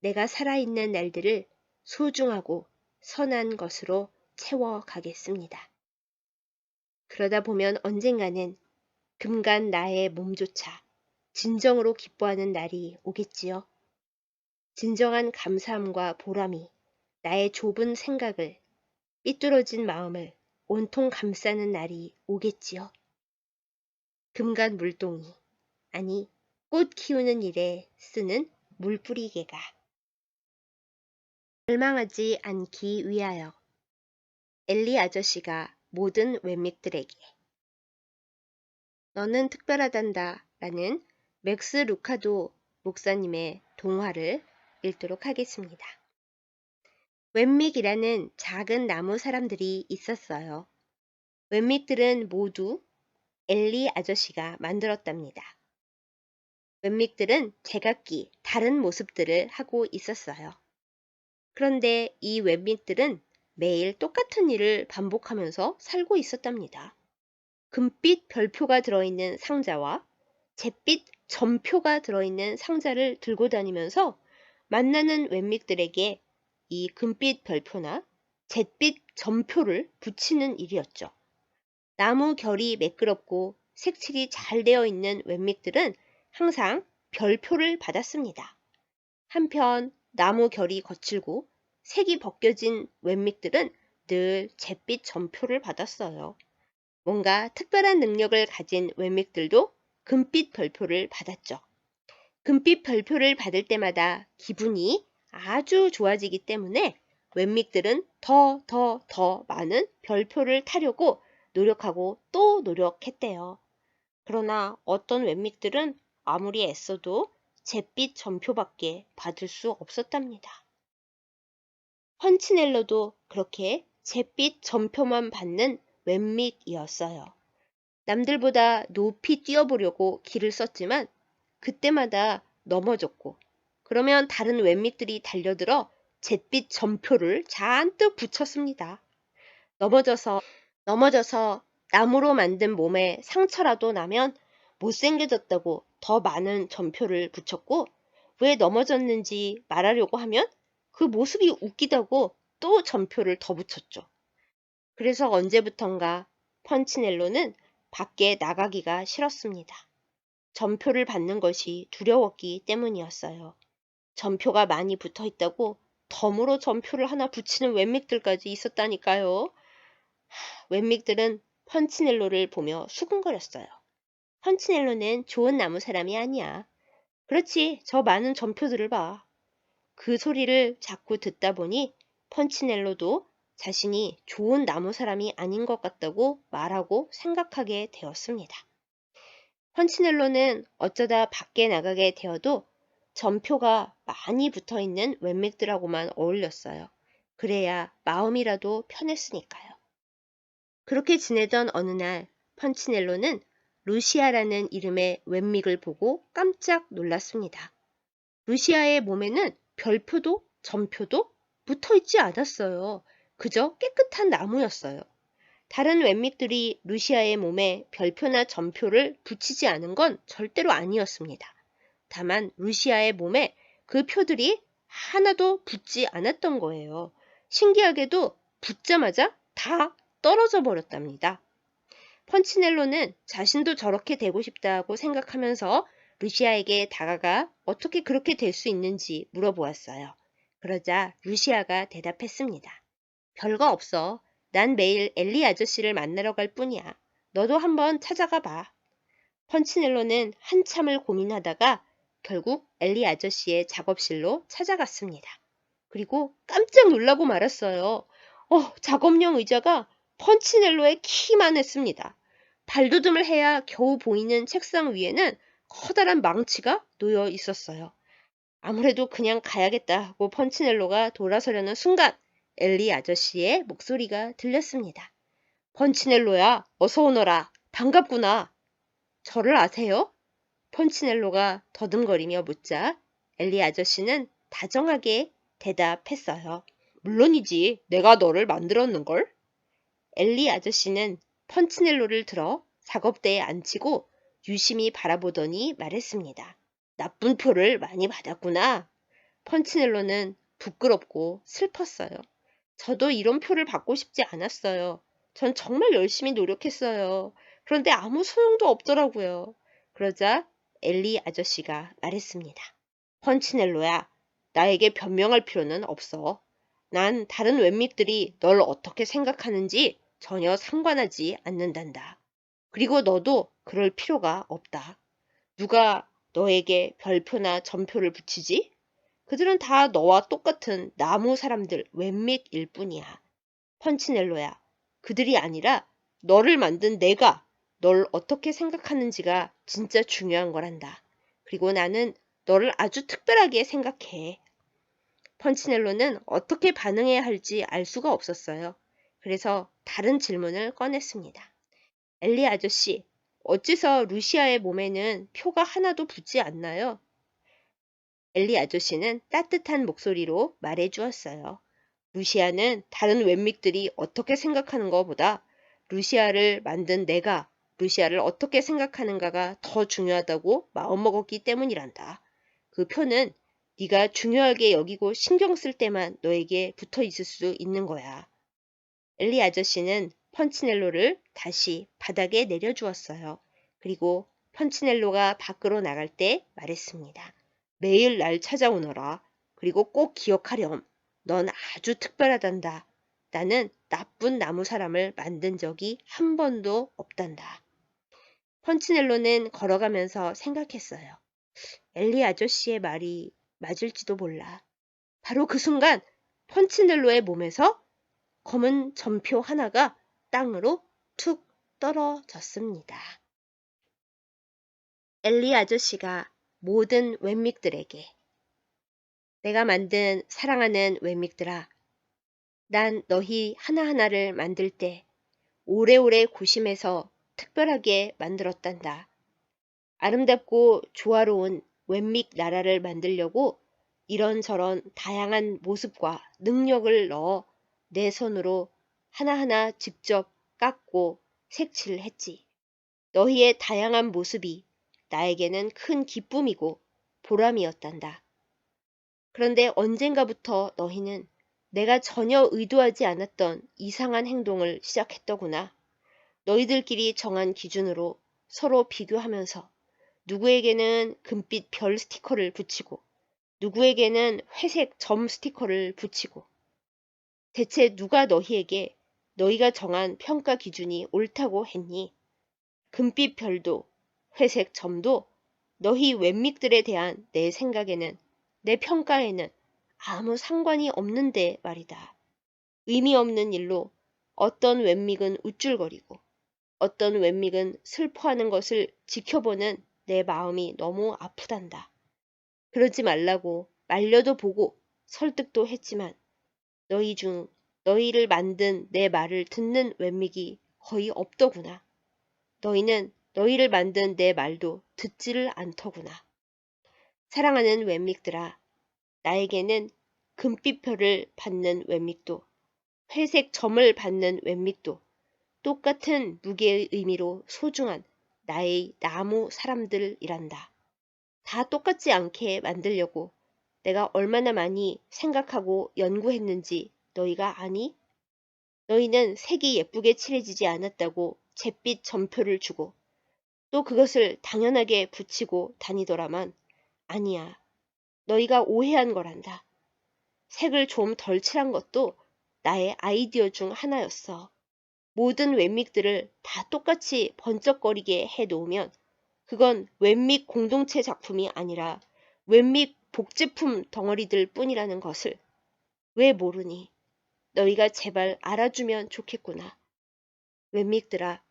S1: 내가 살아있는 날들을 소중하고 선한 것으로 채워가겠습니다. 그러다 보면 언젠가는 금간 나의 몸조차 진정으로 기뻐하는 날이 오겠지요. 진정한 감사함과 보람이 나의 좁은 생각을, 삐뚤어진 마음을 온통 감싸는 날이 오겠지요. 금간 물동이, 아니 꽃 키우는 일에 쓰는 물뿌리개가 절망하지 않기 위하여 엘리 아저씨가 모든 웹믹들에게 너는 특별하단다 라는 맥스 루카도 목사님의 동화를 읽도록 하겠습니다. 웹믹이라는 작은 나무 사람들이 있었어요. 웹믹들은 모두 엘리 아저씨가 만들었답니다. 웹믹들은 제각기 다른 모습들을 하고 있었어요. 그런데 이 웹믹들은 매일 똑같은 일을 반복하면서 살고 있었답니다. 금빛 별표가 들어있는 상자와 잿빛 점표가 들어있는 상자를 들고 다니면서 만나는 웹믹들에게 이 금빛 별표나 잿빛 점표를 붙이는 일이었죠. 나무 결이 매끄럽고 색칠이 잘 되어 있는 웹믹들은 항상 별표를 받았습니다. 한편 나무 결이 거칠고 색이 벗겨진 웹믹들은 늘 잿빛 점표를 받았어요. 뭔가 특별한 능력을 가진 웹믹들도 금빛 별표를 받았죠. 금빛 별표를 받을 때마다 기분이 아주 좋아지기 때문에 웹믹들은 더 많은 별표를 타려고 노력하고 또 노력했대요. 그러나 어떤 웹믹들은 아무리 애써도 잿빛 점표밖에 받을 수 없었답니다. 펀치넬로도 그렇게 잿빛 점표만 받는 웹믹이었어요. 남들보다 높이 뛰어보려고 길을 썼지만 그때마다 넘어졌고 그러면 다른 웹믹들이 달려들어 잿빛 점표를 잔뜩 붙였습니다. 넘어져서 나무로 만든 몸에 상처라도 나면 못생겨졌다고 더 많은 점표를 붙였고 왜 넘어졌는지 말하려고 하면 그 모습이 웃기다고 또 점표를 더 붙였죠. 그래서 언제부턴가 펀치넬로는 밖에 나가기가 싫었습니다. 점표를 받는 것이 두려웠기 때문이었어요. 점표가 많이 붙어 있다고 덤으로 점표를 하나 붙이는 웹믹들까지 있었다니까요. 웹믹들은 펀치넬로를 보며 수근거렸어요. 펀치넬로는 좋은 나무 사람이 아니야. 그렇지, 저 많은 점표들을 봐. 그 소리를 자꾸 듣다 보니 펀치넬로도 자신이 좋은 나무 사람이 아닌 것 같다고 말하고 생각하게 되었습니다. 펀치넬로는 어쩌다 밖에 나가게 되어도 점표가 많이 붙어 있는 웹믹들하고만 어울렸어요. 그래야 마음이라도 편했으니까요. 그렇게 지내던 어느 날 펀치넬로는 루시아라는 이름의 웹믹을 보고 깜짝 놀랐습니다. 루시아의 몸에는 별표도 점표도 붙어 있지 않았어요. 그저 깨끗한 나무였어요. 다른 웹믹들이 루시아의 몸에 별표나 점표를 붙이지 않은 건 절대로 아니었습니다. 다만 루시아의 몸에 그 표들이 하나도 붙지 않았던 거예요. 신기하게도 붙자마자 다 떨어져 버렸답니다. 펀치넬로는 자신도 저렇게 되고 싶다고 생각하면서 루시아에게 다가가 어떻게 그렇게 될 수 있는지 물어보았어요. 그러자 루시아가 대답했습니다. 별거 없어. 난 매일 엘리 아저씨를 만나러 갈 뿐이야. 너도 한번 찾아가 봐. 펀치넬로는 한참을 고민하다가 결국 엘리 아저씨의 작업실로 찾아갔습니다. 그리고 깜짝 놀라고 말았어요. 작업용 의자가 펀치넬로의 키만 했습니다. 발돋움을 해야 겨우 보이는 책상 위에는 커다란 망치가 놓여 있었어요. 아무래도 그냥 가야겠다 하고 펀치넬로가 돌아서려는 순간 엘리 아저씨의 목소리가 들렸습니다. 펀치넬로야, 어서 오너라. 반갑구나. 저를 아세요? 펀치넬로가 더듬거리며 묻자 엘리 아저씨는 다정하게 대답했어요. 물론이지. 내가 너를 만들었는걸? 엘리 아저씨는 펀치넬로를 들어 작업대에 앉히고 유심히 바라보더니 말했습니다. 나쁜 표를 많이 받았구나. 펀치넬로는 부끄럽고 슬펐어요. 저도 이런 표를 받고 싶지 않았어요. 전 정말 열심히 노력했어요. 그런데 아무 소용도 없더라고요. 그러자 엘리 아저씨가 말했습니다. 펀치넬로야, 나에게 변명할 필요는 없어. 난 다른 웹밋들이 널 어떻게 생각하는지 전혀 상관하지 않는단다. 그리고 너도 그럴 필요가 없다. 누가 너에게 별표나 점표를 붙이지? 그들은 다 너와 똑같은 나무 사람들 웹밋일 뿐이야. 펀치넬로야. 그들이 아니라 너를 만든 내가 널 어떻게 생각하는지가 진짜 중요한 거란다. 그리고 나는 너를 아주 특별하게 생각해. 펀치넬로는 어떻게 반응해야 할지 알 수가 없었어요. 그래서 다른 질문을 꺼냈습니다. 엘리 아저씨, 어째서 루시아의 몸에는 표가 하나도 붙지 않나요? 엘리 아저씨는 따뜻한 목소리로 말해 주었어요. 루시아는 다른 웹믹들이 어떻게 생각하는 것보다 루시아를 만든 내가 루시아를 어떻게 생각하는가가 더 중요하다고 마음먹었기 때문이란다. 그 표는 네가 중요하게 여기고 신경 쓸 때만 너에게 붙어 있을 수 있는 거야. 엘리 아저씨는 펀치넬로를 다시 바닥에 내려주었어요. 그리고 펀치넬로가 밖으로 나갈 때 말했습니다. 매일 날 찾아오너라. 그리고 꼭 기억하렴. 넌 아주 특별하단다. 나는 나쁜 나무 사람을 만든 적이 한 번도 없단다. 펀치넬로는 걸어가면서 생각했어요. 엘리 아저씨의 말이 맞을지도 몰라. 바로 그 순간 펀치넬로의 몸에서 검은 점표 하나가 땅으로 툭 떨어졌습니다. 엘리 아저씨가 모든 웹믹들에게 내가 만든 사랑하는 웹믹들아, 난 너희 하나하나를 만들 때 오래오래 고심해서 특별하게 만들었단다. 아름답고 조화로운 웹믹 나라를 만들려고 이런저런 다양한 모습과 능력을 넣어 내 손으로 하나하나 직접 깎고 색칠을 했지. 너희의 다양한 모습이 나에게는 큰 기쁨이고 보람이었단다. 그런데 언젠가부터 너희는 내가 전혀 의도하지 않았던 이상한 행동을 시작했더구나. 너희들끼리 정한 기준으로 서로 비교하면서 누구에게는 금빛 별 스티커를 붙이고 누구에게는 회색 점 스티커를 붙이고 대체 누가 너희에게 너희가 정한 평가 기준이 옳다고 했니? 금빛 별도 회색 점도 너희 웹믹들에 대한 내 생각에는 내 평가에는 아무 상관이 없는데 말이다. 의미 없는 일로 어떤 웹믹은 우쭐거리고 어떤 웹믹은 슬퍼하는 것을 지켜보는 내 마음이 너무 아프단다. 그러지 말라고 말려도 보고 설득도 했지만 너희를 만든 내 말을 듣는 웹믹이 거의 없더구나. 너희는 너희를 만든 내 말도 듣지를 않더구나. 사랑하는 웹믹들아, 나에게는 금빛표를 받는 웹믹도 회색 점을 받는 웹믹도 똑같은 무게의 의미로 소중한 나의 나무 사람들이란다. 다 똑같지 않게 만들려고 내가 얼마나 많이 생각하고 연구했는지 너희가 아니? 너희는 색이 예쁘게 칠해지지 않았다고 잿빛 점표를 주고 또 그것을 당연하게 붙이고 다니더라만 아니야. 너희가 오해한 거란다. 색을 좀 덜 칠한 것도 나의 아이디어 중 하나였어. 모든 웹믹들을 다 똑같이 번쩍거리게 해 놓으면 그건 웹믹 공동체 작품이 아니라 웹믹 복제품 덩어리들 뿐이라는 것을 왜 모르니? 너희가 제발 알아주면 좋겠구나. 웹믹들아,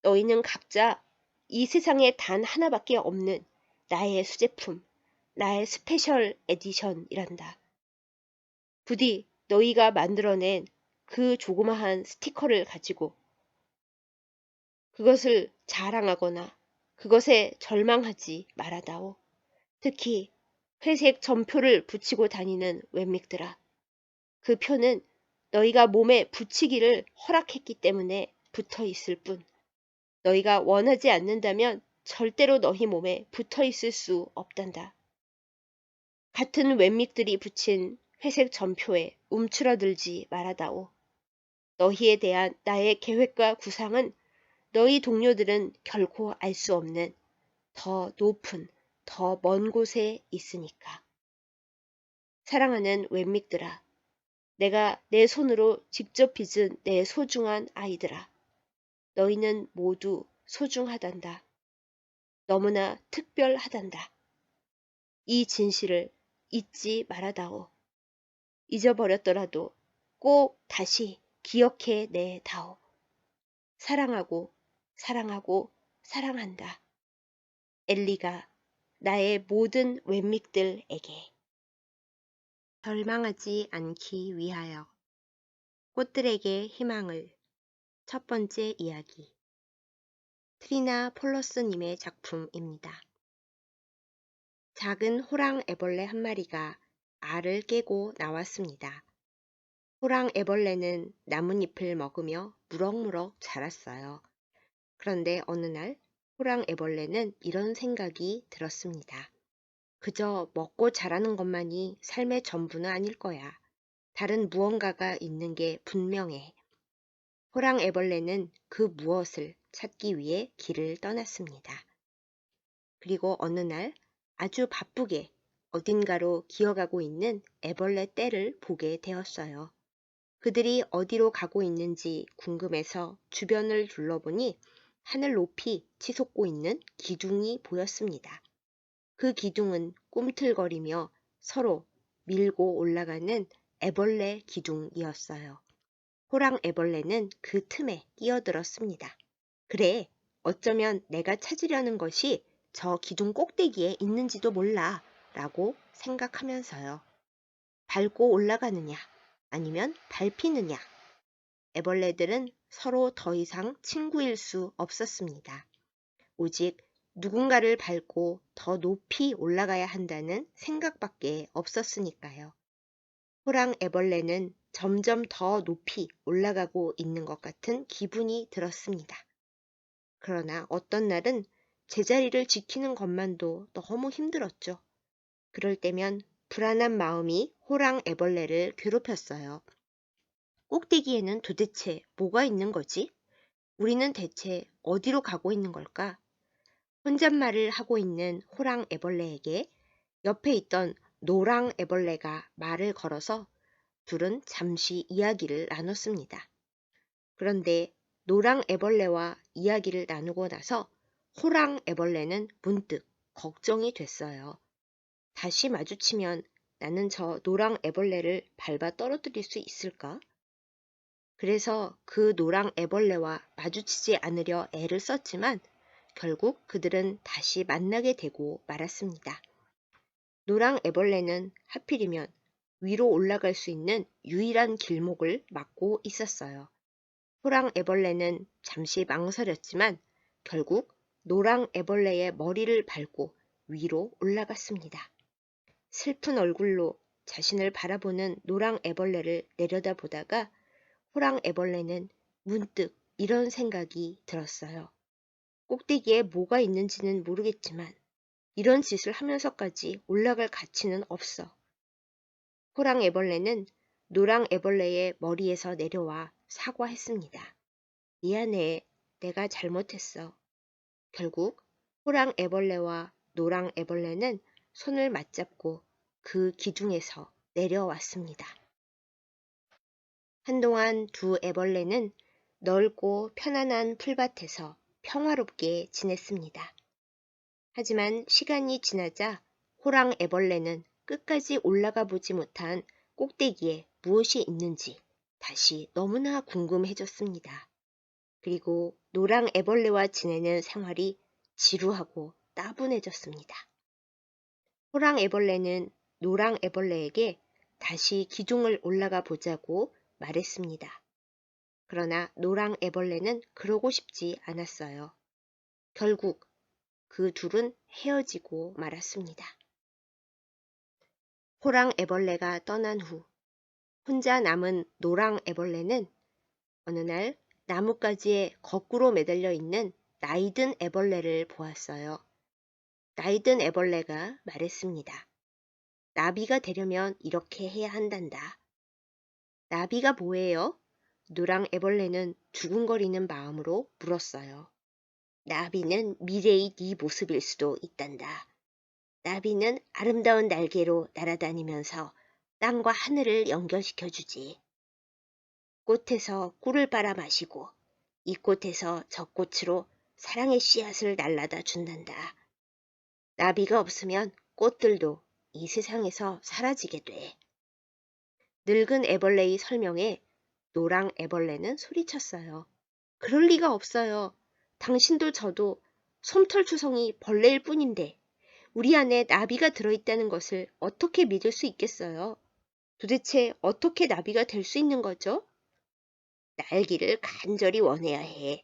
S1: 너희는 각자 이 세상에 단 하나밖에 없는 나의 수제품, 나의 스페셜 에디션이란다. 부디 너희가 만들어낸 그 조그마한 스티커를 가지고 그것을 자랑하거나 그것에 절망하지 말아다오. 특히 회색 점표를 붙이고 다니는 웹믹들아. 그 표는 너희가 몸에 붙이기를 허락했기 때문에 붙어 있을 뿐. 너희가 원하지 않는다면 절대로 너희 몸에 붙어 있을 수 없단다. 같은 웻믹들이 붙인 회색 점표에 움츠러들지 말아다오. 너희에 대한 나의 계획과 구상은 너희 동료들은 결코 알 수 없는 더 높은, 더 먼 곳에 있으니까. 사랑하는 웻믹들아, 내가 내 손으로 직접 빚은 내 소중한 아이들아, 너희는 모두 소중하단다. 너무나 특별하단다. 이 진실을 잊지 말아다오. 잊어버렸더라도 꼭 다시 기억해 내다오. 사랑하고 사랑하고 사랑한다. 엘리가 나의 모든 웻믹들에게. 절망하지 않기 위하여 꽃들에게 희망을. 첫 번째 이야기. 트리나 폴러스님의 작품입니다. 작은 호랑 애벌레 한 마리가 알을 깨고 나왔습니다. 호랑 애벌레는 나뭇잎을 먹으며 무럭무럭 자랐어요. 그런데 어느 날 호랑 애벌레는 이런 생각이 들었습니다. 그저 먹고 자라는 것만이 삶의 전부는 아닐 거야. 다른 무언가가 있는 게 분명해. 호랑 애벌레는 그 무엇을 찾기 위해 길을 떠났습니다. 그리고 어느 날 아주 바쁘게 어딘가로 기어가고 있는 애벌레 떼를 보게 되었어요. 그들이 어디로 가고 있는지 궁금해서 주변을 둘러보니 하늘 높이 치솟고 있는 기둥이 보였습니다. 그 기둥은 꿈틀거리며 서로 밀고 올라가는 애벌레 기둥이었어요. 호랑 애벌레는 그 틈에 끼어들었습니다. 그래, 어쩌면 내가 찾으려는 것이 저 기둥 꼭대기에 있는지도 몰라 라고 생각하면서요. 밟고 올라가느냐 아니면 밟히느냐. 애벌레들은 서로 더 이상 친구일 수 없었습니다. 오직 누군가를 밟고 더 높이 올라가야 한다는 생각밖에 없었으니까요. 호랑 애벌레는 점점 더 높이 올라가고 있는 것 같은 기분이 들었습니다. 그러나 어떤 날은 제자리를 지키는 것만도 너무 힘들었죠. 그럴 때면 불안한 마음이 호랑 애벌레를 괴롭혔어요. 꼭대기에는 도대체 뭐가 있는 거지? 우리는 대체 어디로 가고 있는 걸까? 혼잣말을 하고 있는 호랑 애벌레에게 옆에 있던 노랑 애벌레가 말을 걸어서 둘은 잠시 이야기를 나눴습니다. 그런데 노랑 애벌레와 이야기를 나누고 나서 호랑 애벌레는 문득 걱정이 됐어요. 다시 마주치면 나는 저 노랑 애벌레를 밟아 떨어뜨릴 수 있을까? 그래서 그 노랑 애벌레와 마주치지 않으려 애를 썼지만 결국 그들은 다시 만나게 되고 말았습니다. 노랑 애벌레는 하필이면 위로 올라갈 수 있는 유일한 길목을 막고 있었어요. 호랑 애벌레는 잠시 망설였지만 결국 노랑 애벌레의 머리를 밟고 위로 올라갔습니다. 슬픈 얼굴로 자신을 바라보는 노랑 애벌레를 내려다보다가 호랑 애벌레는 문득 이런 생각이 들었어요. 꼭대기에 뭐가 있는지는 모르겠지만 이런 짓을 하면서까지 올라갈 가치는 없어. 호랑 애벌레는 노랑 애벌레의 머리에서 내려와 사과했습니다. 미안해, 내가 잘못했어. 결국 호랑 애벌레와 노랑 애벌레는 손을 맞잡고 그 기둥에서 내려왔습니다. 한동안 두 애벌레는 넓고 편안한 풀밭에서 평화롭게 지냈습니다. 하지만 시간이 지나자 호랑 애벌레는 끝까지 올라가 보지 못한 꼭대기에 무엇이 있는지 다시 너무나 궁금해졌습니다. 그리고 노랑 애벌레와 지내는 생활이 지루하고 따분해졌습니다. 호랑 애벌레는 노랑 애벌레에게 다시 기둥을 올라가 보자고 말했습니다. 그러나 노랑 애벌레는 그러고 싶지 않았어요. 결국 그 둘은 헤어지고 말았습니다. 호랑 애벌레가 떠난 후 혼자 남은 노랑 애벌레는 어느 날 나뭇가지에 거꾸로 매달려 있는 나이든 애벌레를 보았어요. 나이든 애벌레가 말했습니다. 나비가 되려면 이렇게 해야 한단다. 나비가 뭐예요? 노랑 애벌레는 두근거리는 마음으로 물었어요. 나비는 미래의 네 모습일 수도 있단다. 나비는 아름다운 날개로 날아다니면서 땅과 하늘을 연결시켜주지. 꽃에서 꿀을 빨아 마시고 이 꽃에서 저 꽃으로 사랑의 씨앗을 날라다 준단다. 나비가 없으면 꽃들도 이 세상에서 사라지게 돼. 늙은 애벌레의 설명에 노랑 애벌레는 소리쳤어요. 그럴 리가 없어요. 당신도 저도 솜털투성이 벌레일 뿐인데 우리 안에 나비가 들어있다는 것을 어떻게 믿을 수 있겠어요? 도대체 어떻게 나비가 될 수 있는 거죠? 날기를 간절히 원해야 해.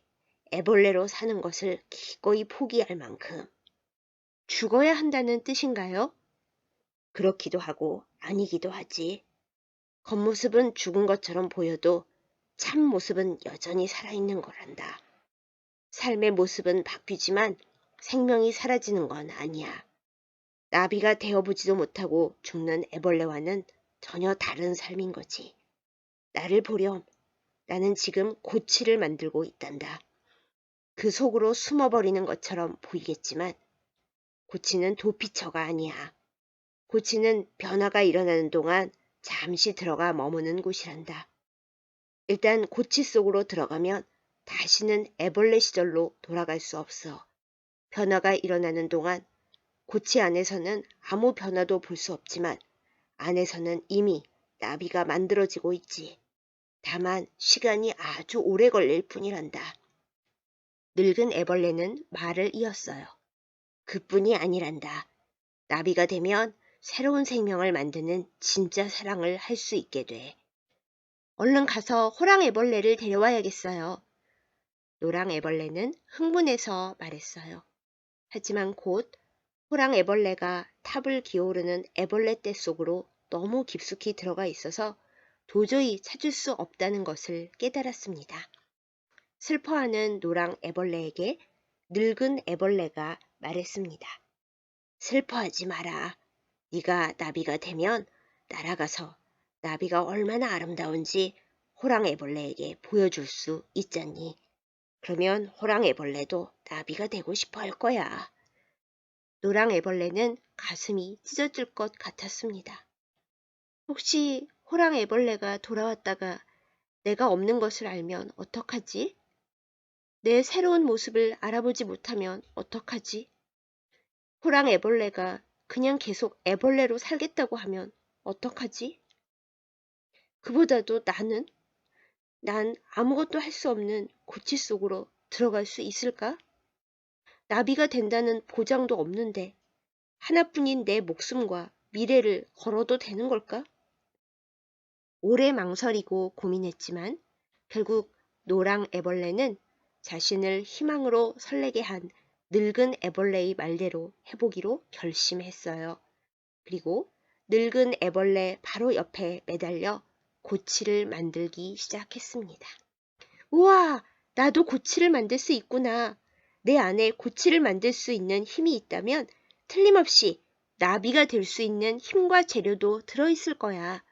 S1: 애벌레로 사는 것을 기꺼이 포기할 만큼. 죽어야 한다는 뜻인가요? 그렇기도 하고 아니기도 하지. 겉모습은 죽은 것처럼 보여도 참 모습은 여전히 살아있는 거란다. 삶의 모습은 바뀌지만 생명이 사라지는 건 아니야. 나비가 되어보지도 못하고 죽는 애벌레와는 전혀 다른 삶인 거지. 나를 보렴. 나는 지금 고치를 만들고 있단다. 그 속으로 숨어버리는 것처럼 보이겠지만 고치는 도피처가 아니야. 고치는 변화가 일어나는 동안 잠시 들어가 머무는 곳이란다. 일단 고치 속으로 들어가면 다시는 애벌레 시절로 돌아갈 수 없어. 변화가 일어나는 동안 고치 안에서는 아무 변화도 볼 수 없지만 안에서는 이미 나비가 만들어지고 있지. 다만 시간이 아주 오래 걸릴 뿐이란다. 늙은 애벌레는 말을 이었어요. 그뿐이 아니란다. 나비가 되면 새로운 생명을 만드는 진짜 사랑을 할 수 있게 돼. 얼른 가서 호랑 애벌레를 데려와야겠어요. 노랑 애벌레는 흥분해서 말했어요. 하지만 곧 호랑 애벌레가 탑을 기어오르는 애벌레 떼 속으로 너무 깊숙이 들어가 있어서 도저히 찾을 수 없다는 것을 깨달았습니다. 슬퍼하는 노랑 애벌레에게 늙은 애벌레가 말했습니다. 슬퍼하지 마라. 네가 나비가 되면 날아가서 나비가 얼마나 아름다운지 호랑 애벌레에게 보여줄 수 있잖니. 그러면 호랑 애벌레도 나비가 되고 싶어 할 거야. 노랑 애벌레는 가슴이 찢어질 것 같았습니다. 혹시 호랑 애벌레가 돌아왔다가 내가 없는 것을 알면 어떡하지? 내 새로운 모습을 알아보지 못하면 어떡하지? 호랑 애벌레가 그냥 계속 애벌레로 살겠다고 하면 어떡하지? 그보다도 난 아무것도 할 수 없는 고치 속으로 들어갈 수 있을까? 나비가 된다는 보장도 없는데 하나뿐인 내 목숨과 미래를 걸어도 되는 걸까? 오래 망설이고 고민했지만 결국 노랑 애벌레는 자신을 희망으로 설레게 한 늙은 애벌레의 말대로 해보기로 결심했어요. 그리고 늙은 애벌레 바로 옆에 매달려 고치를 만들기 시작했습니다. 우와, 나도 고치를 만들 수 있구나. 내 안에 고치를 만들 수 있는 힘이 있다면 틀림없이 나비가 될 수 있는 힘과 재료도 들어있을 거야.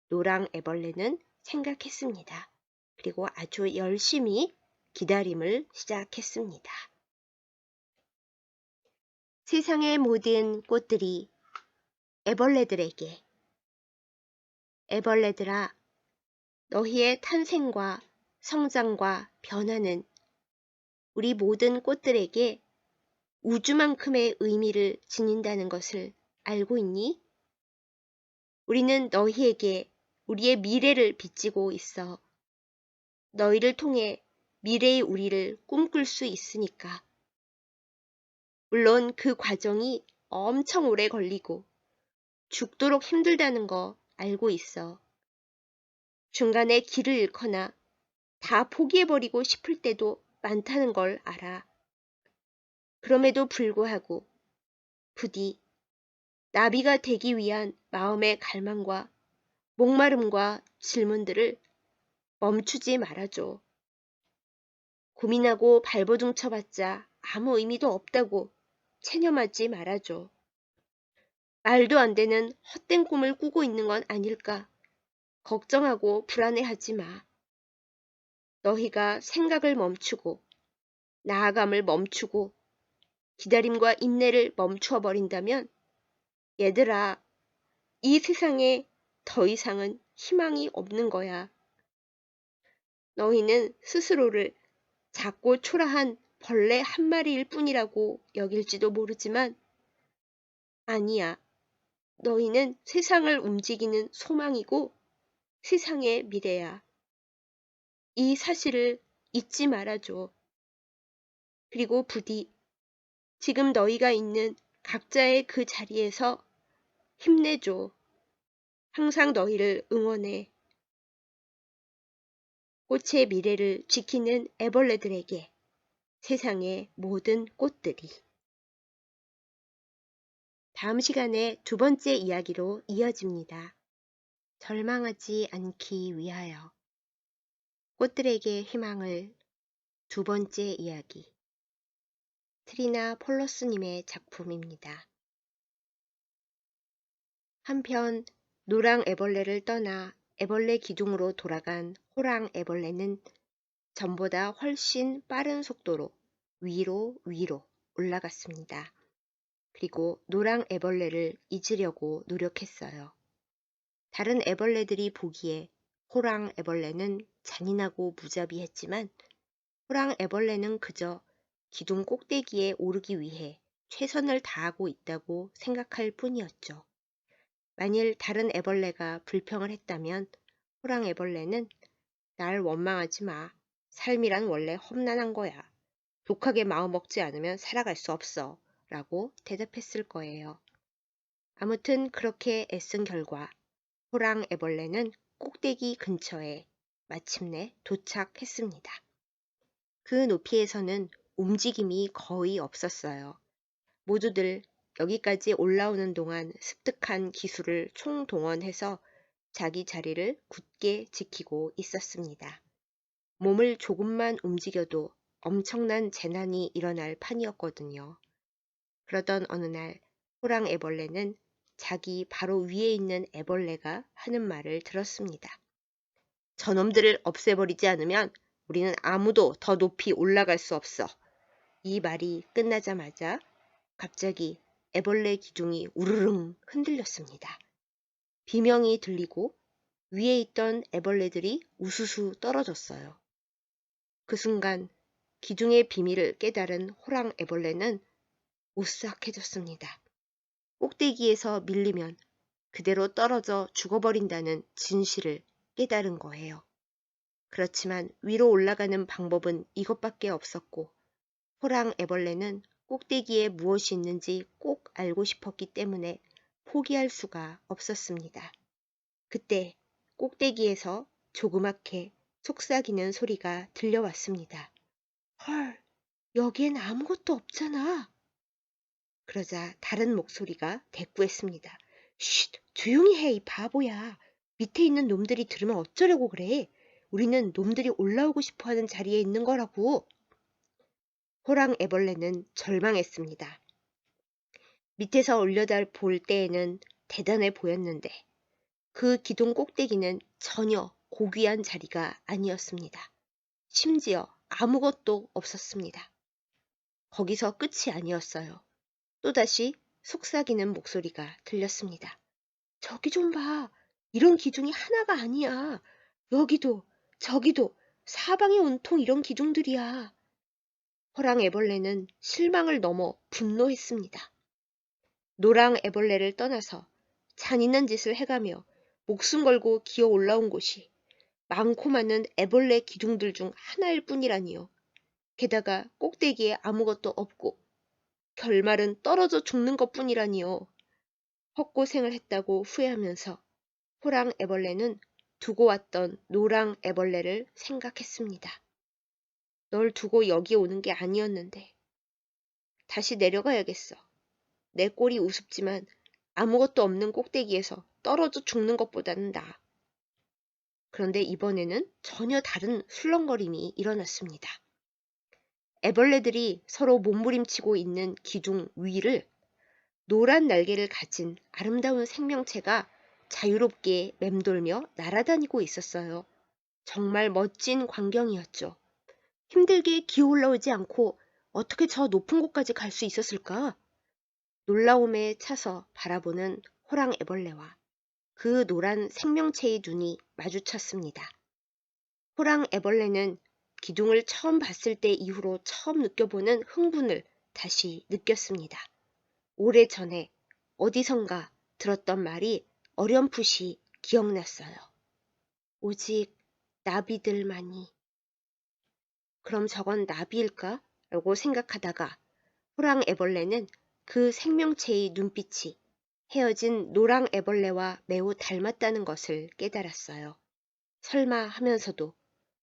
S1: 노랑 애벌레는 생각했습니다. 그리고 아주 열심히 기다림을 시작했습니다. 세상의 모든 꽃들이 애벌레들에게 애벌레들아, 너희의 탄생과 성장과 변화는 우리 모든 꽃들에게 우주만큼의 의미를 지닌다는 것을 알고 있니? 우리는 너희에게 우리의 미래를 빚지고 있어. 너희를 통해 미래의 우리를 꿈꿀 수 있으니까. 물론 그 과정이 엄청 오래 걸리고 죽도록 힘들다는 거 알고 있어. 중간에 길을 잃거나 다 포기해버리고 싶을 때도 많다는 걸 알아. 그럼에도 불구하고 부디 나비가 되기 위한 마음의 갈망과 목마름과 질문들을 멈추지 말아줘. 고민하고 발버둥 쳐봤자 아무 의미도 없다고 체념하지 말아줘. 말도 안 되는 헛된 꿈을 꾸고 있는 건 아닐까 걱정하고 불안해하지 마. 너희가 생각을 멈추고 나아감을 멈추고 기다림과 인내를 멈추어 버린다면 얘들아, 이 세상에 더 이상은 희망이 없는 거야. 너희는 스스로를 작고 초라한 벌레 한 마리일 뿐이라고 여길지도 모르지만 아니야. 너희는 세상을 움직이는 소망이고 세상의 미래야. 이 사실을 잊지 말아줘. 그리고 부디 지금 너희가 있는 각자의 그 자리에서 힘내줘. 항상 너희를 응원해. 꽃의 미래를 지키는 애벌레들에게 세상의 모든 꽃들이. 다음 시간에 두 번째 이야기로 이어집니다. 절망하지 않기 위하여. 꽃들에게 희망을 두 번째 이야기. 트리나 폴러스님의 작품입니다. 한편 노랑 애벌레를 떠나 애벌레 기둥으로 돌아간 호랑 애벌레는 전보다 훨씬 빠른 속도로 위로 올라갔습니다. 그리고 노랑 애벌레를 잊으려고 노력했어요. 다른 애벌레들이 보기에 호랑 애벌레는 잔인하고 무자비했지만 호랑 애벌레는 그저 기둥 꼭대기에 오르기 위해 최선을 다하고 있다고 생각할 뿐이었죠. 만일 다른 애벌레가 불평을 했다면 호랑 애벌레는 날 원망하지 마. 삶이란 원래 험난한 거야. 독하게 마음먹지 않으면 살아갈 수 없어. 라고 대답했을 거예요. 아무튼 그렇게 애쓴 결과 호랑 애벌레는 꼭대기 근처에 마침내 도착했습니다. 그 높이에서는 움직임이 거의 없었어요. 모두들 여기까지 올라오는 동안 습득한 기술을 총동원해서 자기 자리를 굳게 지키고 있었습니다. 몸을 조금만 움직여도 엄청난 재난이 일어날 판이었거든요. 그러던 어느 날 호랑 애벌레는 자기 바로 위에 있는 애벌레가 하는 말을 들었습니다. 저놈들을 없애버리지 않으면 우리는 아무도 더 높이 올라갈 수 없어. 이 말이 끝나자마자 갑자기 애벌레 기둥이 우르릉 흔들렸습니다. 비명이 들리고 위에 있던 애벌레들이 우수수 떨어졌어요. 그 순간 기둥의 비밀을 깨달은 호랑 애벌레는 오싹해졌습니다. 꼭대기에서 밀리면 그대로 떨어져 죽어버린다는 진실을 깨달은 거예요. 그렇지만 위로 올라가는 방법은 이것밖에 없었고 호랑 애벌레는 꼭대기에 무엇이 있는지 꼭 알고 싶었기 때문에 포기할 수가 없었습니다. 그때 꼭대기에서 조그맣게 속삭이는 소리가 들려왔습니다. 헐, 여기엔 아무것도 없잖아. 그러자 다른 목소리가 대꾸했습니다. 쉿, 조용히 해, 이 바보야. 밑에 있는 놈들이 들으면 어쩌려고 그래. 우리는 놈들이 올라오고 싶어하는 자리에 있는 거라고. 호랑 애벌레는 절망했습니다. 밑에서 올려다 볼 때에는 대단해 보였는데 그 기둥 꼭대기는 전혀 고귀한 자리가 아니었습니다. 심지어 아무것도 없었습니다. 거기서 끝이 아니었어요. 또다시 속삭이는 목소리가 들렸습니다. 저기 좀 봐. 이런 기둥이 하나가 아니야. 여기도 저기도 사방에 온통 이런 기둥들이야. 호랑 애벌레는 실망을 넘어 분노했습니다. 노랑 애벌레를 떠나서 잔인한 짓을 해가며 목숨 걸고 기어 올라온 곳이 많고 많은 애벌레 기둥들 중 하나일 뿐이라니요. 게다가 꼭대기에 아무것도 없고 결말은 떨어져 죽는 것뿐이라니요. 헛고생을 했다고 후회하면서 호랑 애벌레는 두고 왔던 노랑 애벌레를 생각했습니다. 널 두고 여기 오는 게 아니었는데 다시 내려가야겠어. 내 꼴이 우습지만 아무것도 없는 꼭대기에서 떨어져 죽는 것보다는 나아. 그런데 이번에는 전혀 다른 술렁거림이 일어났습니다. 애벌레들이 서로 몸부림치고 있는 기둥 위를 노란 날개를 가진 아름다운 생명체가 자유롭게 맴돌며 날아다니고 있었어요. 정말 멋진 광경이었죠. 힘들게 기어 올라오지 않고 어떻게 저 높은 곳까지 갈 수 있었을까? 놀라움에 차서 바라보는 호랑 애벌레와 그 노란 생명체의 눈이 마주쳤습니다. 호랑 애벌레는 기둥을 처음 봤을 때 이후로 처음 느껴보는 흥분을 다시 느꼈습니다. 오래전에 어디선가 들었던 말이 어렴풋이 기억났어요. 오직 나비들만이. 그럼 저건 나비일까? 라고 생각하다가 호랑 애벌레는 그 생명체의 눈빛이 헤어진 노랑 애벌레와 매우 닮았다는 것을 깨달았어요. 설마 하면서도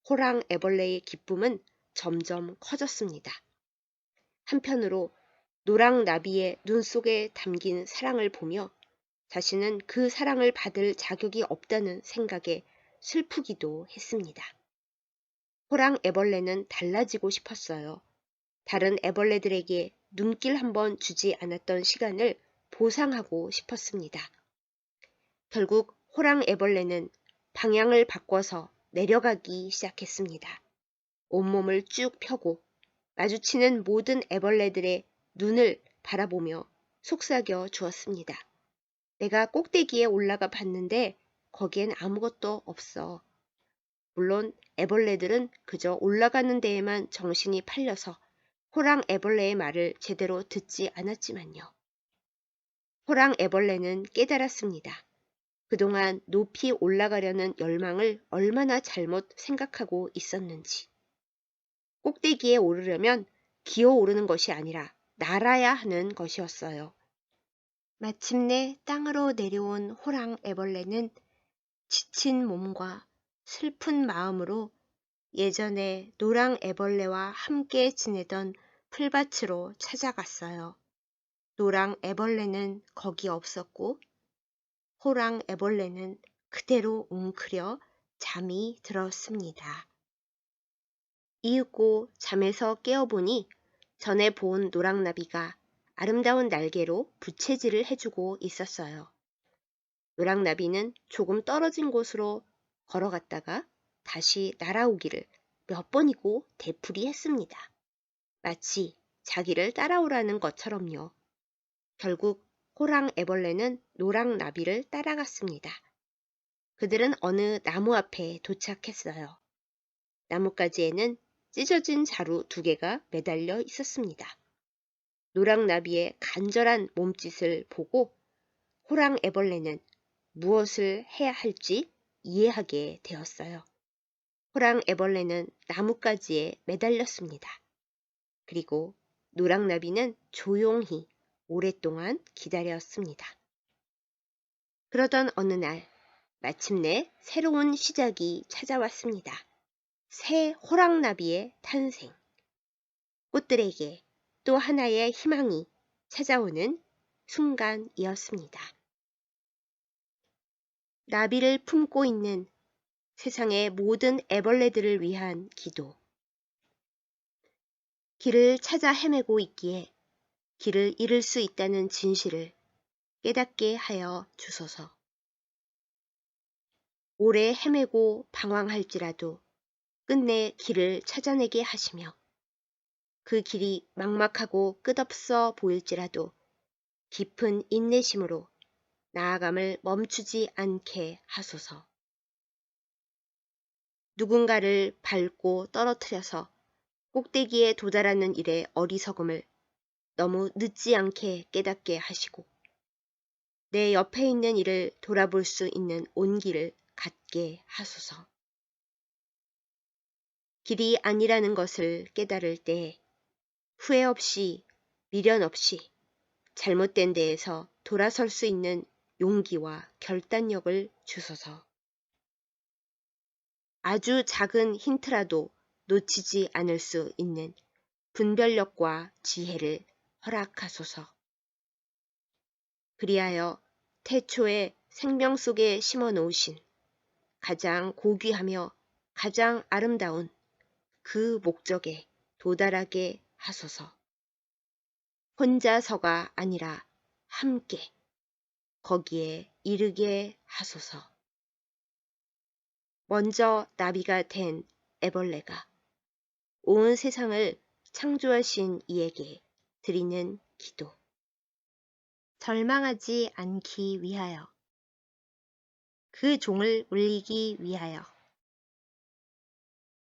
S1: 호랑 애벌레의 기쁨은 점점 커졌습니다. 한편으로 노랑 나비의 눈 속에 담긴 사랑을 보며 자신은 그 사랑을 받을 자격이 없다는 생각에 슬프기도 했습니다. 호랑 애벌레는 달라지고 싶었어요. 다른 애벌레들에게 눈길 한번 주지 않았던 시간을 보상하고 싶었습니다. 결국 호랑 애벌레는 방향을 바꿔서 내려가기 시작했습니다. 온몸을 쭉 펴고 마주치는 모든 애벌레들의 눈을 바라보며 속삭여 주었습니다. 내가 꼭대기에 올라가 봤는데 거기엔 아무것도 없어. 물론 애벌레들은 그저 올라가는 데에만 정신이 팔려서 호랑 애벌레의 말을 제대로 듣지 않았지만요. 호랑 애벌레는 깨달았습니다. 그동안 높이 올라가려는 열망을 얼마나 잘못 생각하고 있었는지. 꼭대기에 오르려면 기어오르는 것이 아니라 날아야 하는 것이었어요. 마침내 땅으로 내려온 호랑 애벌레는 지친 몸과 슬픈 마음으로 예전에 노랑 애벌레와 함께 지내던 풀밭으로 찾아갔어요. 노랑 애벌레는 거기 없었고 호랑 애벌레는 그대로 웅크려 잠이 들었습니다. 이윽고 잠에서 깨어보니 전에 본 노랑나비가 아름다운 날개로 부채질을 해주고 있었어요. 노랑나비는 조금 떨어진 곳으로 걸어갔다가 다시 날아오기를 몇 번이고 되풀이했습니다. 마치 자기를 따라오라는 것처럼요. 결국 호랑 애벌레는 노랑나비를 따라갔습니다. 그들은 어느 나무 앞에 도착했어요. 나뭇가지에는 찢어진 자루 2개가 매달려 있었습니다. 노랑나비의 간절한 몸짓을 보고 호랑 애벌레는 무엇을 해야 할지 이해하게 되었어요. 호랑 애벌레는 나뭇가지에 매달렸습니다. 그리고 노랑나비는 조용히 오랫동안 기다렸습니다. 그러던 어느 날 마침내 새로운 시작이 찾아왔습니다. 새 호랑나비의 탄생. 꽃들에게 또 하나의 희망이 찾아오는 순간이었습니다. 나비를 품고 있는 세상의 모든 애벌레들을 위한 기도. 길을 찾아 헤매고 있기에 길을 잃을 수 있다는 진실을 깨닫게 하여 주소서. 오래 헤매고 방황할지라도 끝내 길을 찾아내게 하시며 그 길이 막막하고 끝없어 보일지라도 깊은 인내심으로 나아감을 멈추지 않게 하소서. 누군가를 밟고 떨어뜨려서 꼭대기에 도달하는 일의 어리석음을 너무 늦지 않게 깨닫게 하시고 내 옆에 있는 이를 돌아볼 수 있는 온기를 갖게 하소서. 길이 아니라는 것을 깨달을 때 후회 없이 미련 없이 잘못된 데에서 돌아설 수 있는 용기와 결단력을 주소서. 아주 작은 힌트라도 놓치지 않을 수 있는 분별력과 지혜를 허락하소서. 그리하여 태초에 생명 속에 심어 놓으신 가장 고귀하며 가장 아름다운 그 목적에 도달하게 하소서. 혼자서가 아니라 함께 거기에 이르게 하소서. 먼저 나비가 된 애벌레가 온 세상을 창조하신 이에게 드리는 기도. 절망하지 않기 위하여, 그 종을 울리기 위하여.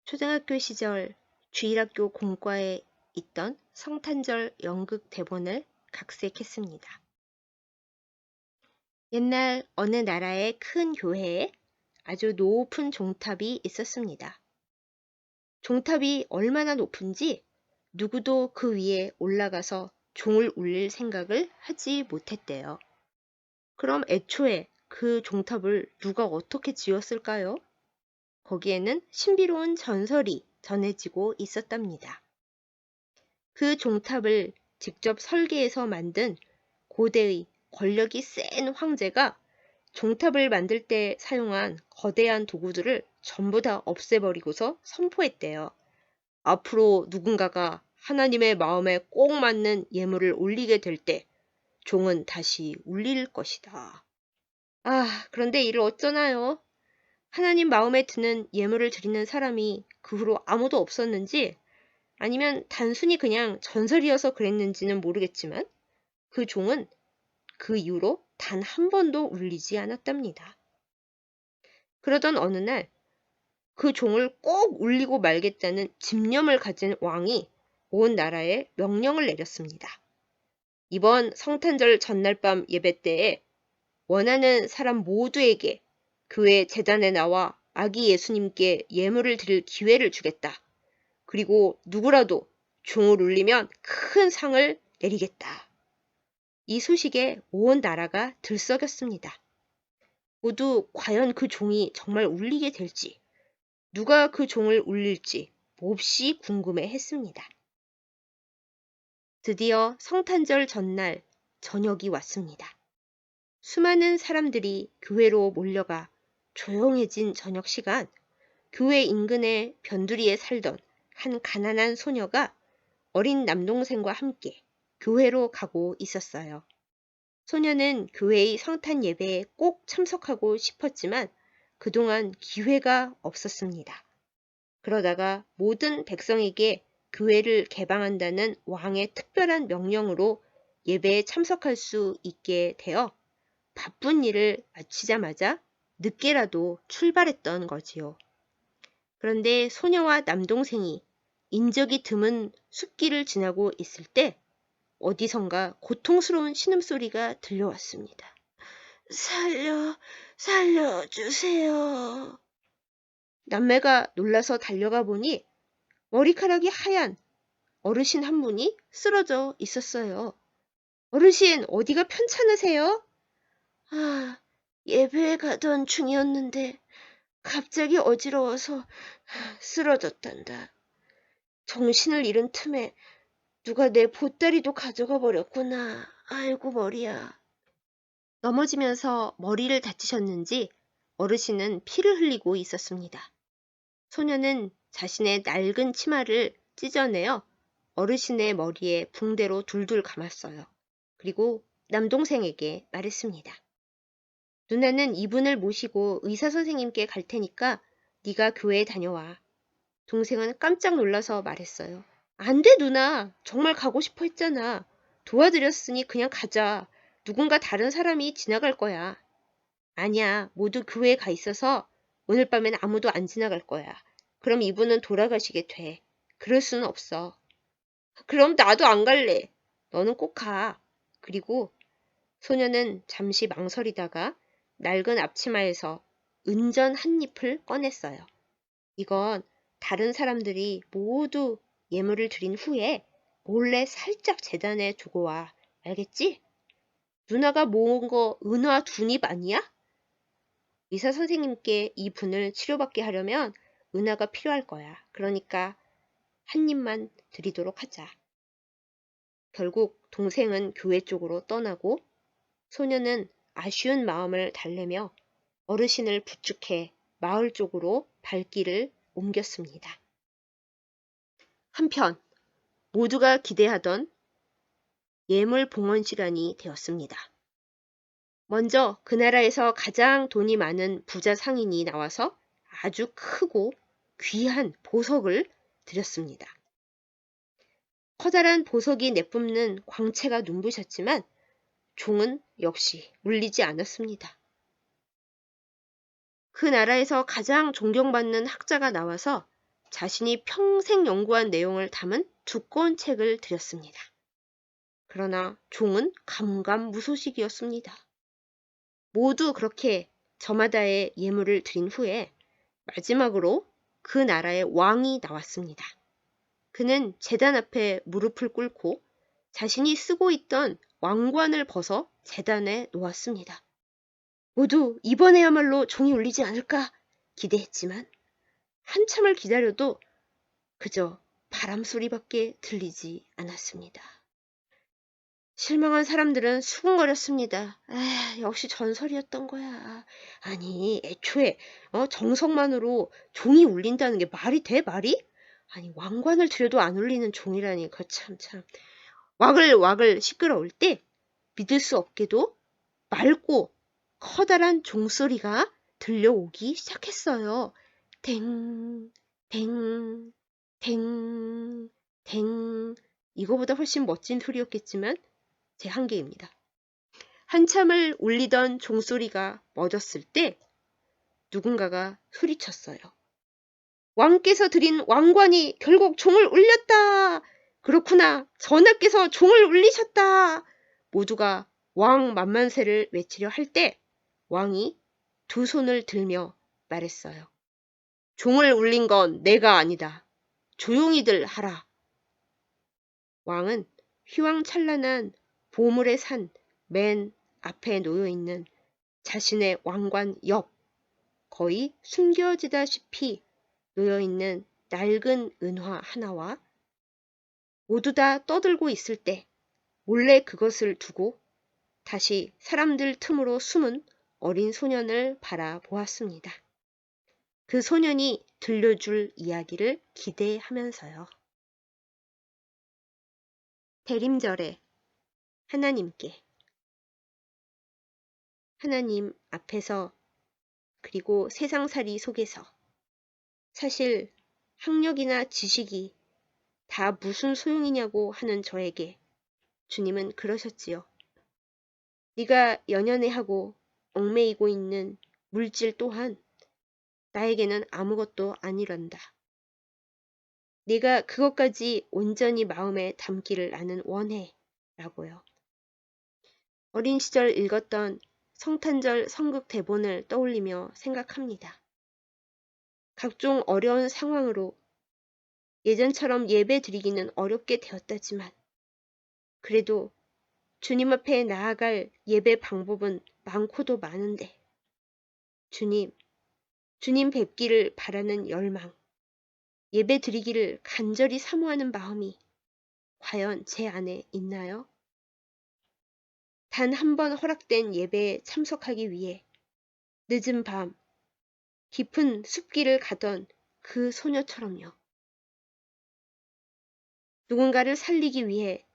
S1: 초등학교 시절 주일학교 공과에 있던 성탄절 연극 대본을 각색했습니다. 옛날 어느 나라의 큰 교회에 아주 높은 종탑이 있었습니다. 종탑이 얼마나 높은지 누구도 그 위에 올라가서 종을 울릴 생각을 하지 못했대요. 그럼 애초에 그 종탑을 누가 어떻게 지었을까요? 거기에는 신비로운 전설이 전해지고 있었답니다. 그 종탑을 직접 설계해서 만든 고대의 권력이 센 황제가 종탑을 만들 때 사용한 거대한 도구들을 전부 다 없애버리고서 선포했대요. 앞으로 누군가가 하나님의 마음에 꼭 맞는 예물을 올리게 될 때 종은 다시 울릴 것이다. 그런데 이를 어쩌나요? 하나님 마음에 드는 예물을 드리는 사람이 그 후로 아무도 없었는지 아니면 단순히 그냥 전설이어서 그랬는지는 모르겠지만 그 종은 그 이후로 단 한 번도 울리지 않았답니다. 그러던 어느 날 그 종을 꼭 울리고 말겠다는 집념을 가진 왕이 온 나라에 명령을 내렸습니다. 이번 성탄절 전날 밤 예배 때에 원하는 사람 모두에게 교회 제단에 나와 아기 예수님께 예물을 드릴 기회를 주겠다. 그리고 누구라도 종을 울리면 큰 상을 내리겠다. 이 소식에 온 나라가 들썩였습니다. 모두 과연 그 종이 정말 울리게 될지, 누가 그 종을 울릴지 몹시 궁금해했습니다. 드디어 성탄절 전날 저녁이 왔습니다. 수많은 사람들이 교회로 몰려가 조용해진 저녁 시간, 교회 인근의 변두리에 살던 한 가난한 소녀가 어린 남동생과 함께 교회로 가고 있었어요. 소녀는 교회의 성탄 예배에 꼭 참석하고 싶었지만 그동안 기회가 없었습니다. 그러다가 모든 백성에게 교회를 개방한다는 왕의 특별한 명령으로 예배에 참석할 수 있게 되어 바쁜 일을 마치자마자 늦게라도 출발했던 거지요. 그런데 소녀와 남동생이 인적이 드문 숲길을 지나고 있을 때 어디선가 고통스러운 신음소리가 들려왔습니다. 살려주세요. 남매가 놀라서 달려가 보니 머리카락이 하얀 어르신 한 분이 쓰러져 있었어요. 어르신, 어디가 편찮으세요? 예배에 가던 중이었는데 갑자기 어지러워서 쓰러졌단다. 정신을 잃은 틈에 누가 내 보따리도 가져가 버렸구나. 아이고 머리야. 넘어지면서 머리를 다치셨는지 어르신은 피를 흘리고 있었습니다. 소녀는 자신의 낡은 치마를 찢어내어 어르신의 머리에 붕대로 둘둘 감았어요. 그리고 남동생에게 말했습니다. 누나는 이분을 모시고 의사 선생님께 갈 테니까 네가 교회에 다녀와. 동생은 깜짝 놀라서 말했어요. 안 돼, 누나. 정말 가고 싶어 했잖아. 도와드렸으니 그냥 가자. 누군가 다른 사람이 지나갈 거야. 아니야, 모두 교회에 가 있어서 오늘 밤엔 아무도 안 지나갈 거야. 그럼 이분은 돌아가시게 돼. 그럴 수는 없어. 그럼 나도 안 갈래. 너는 꼭 가. 그리고 소녀는 잠시 망설이다가 낡은 앞치마에서 은전 한 잎을 꺼냈어요. 이건 다른 사람들이 모두 예물을 드린 후에 몰래 살짝 재단에 두고 와. 알겠지? 누나가 모은 거 은화 2잎 아니야? 의사 선생님께 이 분을 치료받게 하려면 은화가 필요할 거야. 그러니까 한 입만 드리도록 하자. 결국 동생은 교회 쪽으로 떠나고 소녀는 아쉬운 마음을 달래며 어르신을 부축해 마을 쪽으로 발길을 옮겼습니다. 한편 모두가 기대하던 예물 봉헌 시간이 되었습니다. 먼저 그 나라에서 가장 돈이 많은 부자 상인이 나와서 아주 크고 귀한 보석을 드렸습니다. 커다란 보석이 내뿜는 광채가 눈부셨지만 종은 역시 울리지 않았습니다. 그 나라에서 가장 존경받는 학자가 나와서 자신이 평생 연구한 내용을 담은 두꺼운 책을 드렸습니다. 그러나 종은 감감무소식이었습니다. 모두 그렇게 저마다의 예물을 드린 후에 마지막으로 그 나라의 왕이 나왔습니다. 그는 제단 앞에 무릎을 꿇고 자신이 쓰고 있던 왕관을 벗어 제단에 놓았습니다. 모두 이번에야말로 종이 울리지 않을까 기대했지만 한참을 기다려도 그저 바람 소리밖에 들리지 않았습니다. 실망한 사람들은 수군거렸습니다. 역시 전설이었던 거야. 아니, 애초에 정성만으로 종이 울린다는 게 말이 돼, 말이? 아니, 왕관을 들여도 안 울리는 종이라니, 그 참. 와글와글 시끄러울 때 믿을 수 없게도 맑고 커다란 종소리가 들려오기 시작했어요. 댕, 댕, 댕, 댕. 이거보다 훨씬 멋진 소리였겠지만 제 한계입니다. 한참을 울리던 종소리가 멎었을 때 누군가가 소리쳤어요. 왕께서 드린 왕관이 결국 종을 울렸다. 그렇구나. 전하께서 종을 울리셨다. 모두가 왕 만만세를 외치려 할 때 왕이 두 손을 들며 말했어요. 종을 울린 건 내가 아니다. 조용히들 하라. 왕은 휘황찬란한 보물의 산 맨 앞에 놓여있는 자신의 왕관 옆 거의 숨겨지다시피 놓여있는 낡은 은화 하나와 모두 다 떠들고 있을 때 몰래 그것을 두고 다시 사람들 틈으로 숨은 어린 소년을 바라보았습니다. 그 소년이 들려줄 이야기를 기대하면서요. 대림절에 하나님께 하나님 앞에서 그리고 세상살이 속에서 사실 학력이나 지식이 다 무슨 소용이냐고 하는 저에게 주님은 그러셨지요. 네가 연연해하고 얽매이고 있는 물질 또한 나에게는 아무것도 아니란다. 네가 그것까지 온전히 마음에 담기를 나는 원해 라고요. 어린 시절 읽었던 성탄절 성극 대본을 떠올리며 생각합니다. 각종 어려운 상황으로 예전처럼 예배 드리기는 어렵게 되었다지만 그래도 주님 앞에 나아갈 예배 방법은 많고도 많은데 주님 뵙기를 바라는 열망, 예배 드리기를 간절히 사모하는 마음이 과연 제 안에 있나요? 단 한 번 허락된 예배에 참석하기 위해 늦은 밤 깊은 숲길을 가던 그 소녀처럼요. 누군가를 살리기 위해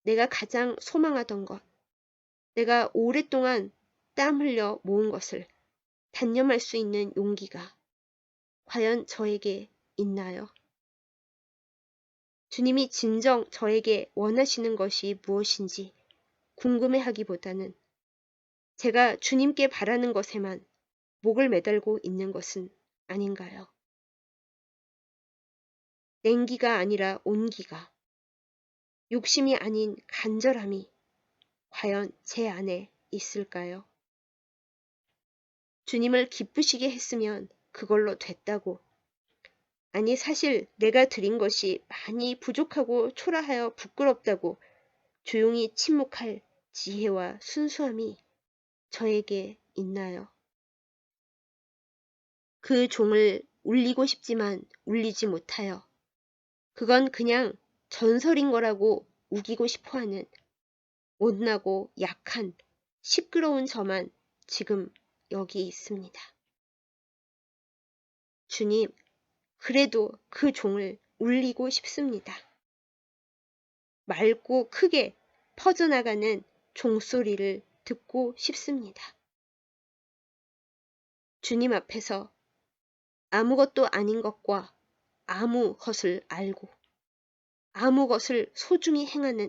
S1: 내가 가장 소망하던 것, 내가 오랫동안 땀 흘려 모은 것을 단념할 수 있는 용기가 과연 저에게 있나요? 주님이 진정 저에게 원하시는 것이 무엇인지 궁금해하기보다는 제가 주님께 바라는 것에만 목을 매달고 있는 것은 아닌가요? 냉기가 아니라 온기가, 욕심이 아닌 간절함이 과연 제 안에 있을까요? 주님을 기쁘시게 했으면 그걸로 됐다고. 아니 사실 내가 드린 것이 많이 부족하고 초라하여 부끄럽다고 조용히 침묵할 지혜와 순수함이 저에게 있나요? 그 종을 울리고 싶지만 울리지 못하여 그건 그냥 전설인 거라고 우기고 싶어하는 못나고 약한 시끄러운 저만 지금 여기 있습니다. 주님, 그래도 그 종을 울리고 싶습니다. 맑고 크게 퍼져나가는 종소리를 듣고 싶습니다. 주님 앞에서 아무것도 아닌 것과 아무 것을 알고 아무 것을 소중히 행하는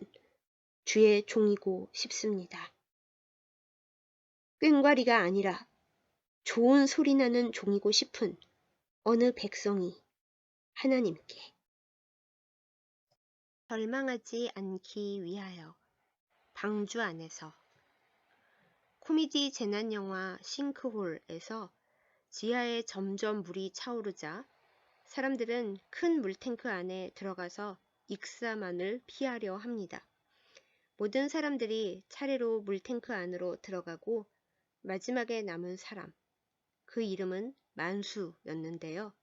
S1: 주의 종이고 싶습니다. 꽹과리가 아니라 좋은 소리 나는 종이고 싶은 어느 백성이 하나님께 절망하지 않기 위하여 방주 안에서 코미디 재난영화 싱크홀에서 지하에 점점 물이 차오르자 사람들은 큰 물탱크 안에 들어가서 익사만을 피하려 합니다. 모든 사람들이 차례로 물탱크 안으로 들어가고 마지막에 남은 사람, 그 이름은 만수였는데요.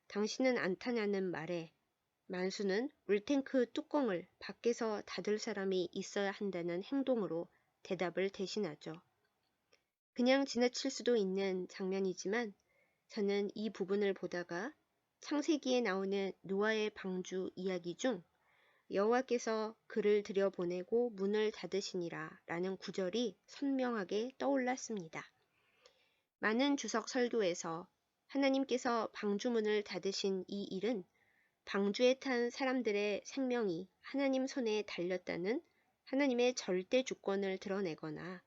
S1: 당신은 안 타냐는 말에 만수는 물탱크 뚜껑을 밖에서 닫을 사람이 있어야 한다는 행동으로 대답을 대신하죠. 그냥 지나칠 수도 있는 장면이지만 저는 이 부분을 보다가 창세기에 나오는 노아의 방주 이야기 중 여호와께서 그를 들여보내고 문을 닫으시니라 라는 구절이 선명하게 떠올랐습니다. 많은 주석 설교에서 하나님께서 방주문을 닫으신 이 일은 방주에 탄 사람들의 생명이 하나님 손에 달렸다는 하나님의 절대 주권을 드러내거나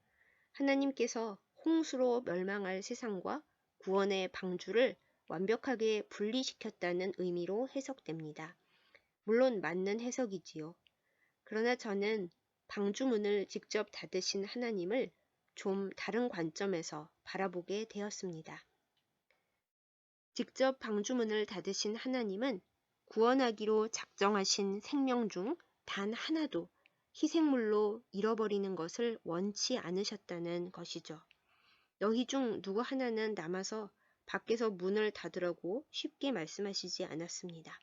S1: 하나님께서 홍수로 멸망할 세상과 구원의 방주를 완벽하게 분리시켰다는 의미로 해석됩니다. 물론 맞는 해석이지요. 그러나 저는 방주문을 직접 닫으신 하나님을 좀 다른 관점에서 바라보게 되었습니다. 직접 방주문을 닫으신 하나님은 구원하기로 작정하신 생명 중 단 하나도 희생물로 잃어버리는 것을 원치 않으셨다는 것이죠. 너희 중 누구 하나는 남아서 밖에서 문을 닫으라고 쉽게 말씀하시지 않았습니다.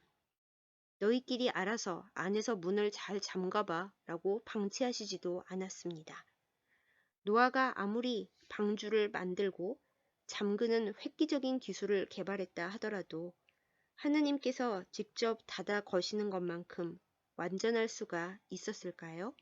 S1: 너희끼리 알아서 안에서 문을 잘 잠가봐 라고 방치하시지도 않았습니다. 노아가 아무리 방주를 만들고 잠그는 획기적인 기술을 개발했다 하더라도 하나님께서 직접 닫아 거시는 것만큼 완전할 수가 있었을까요?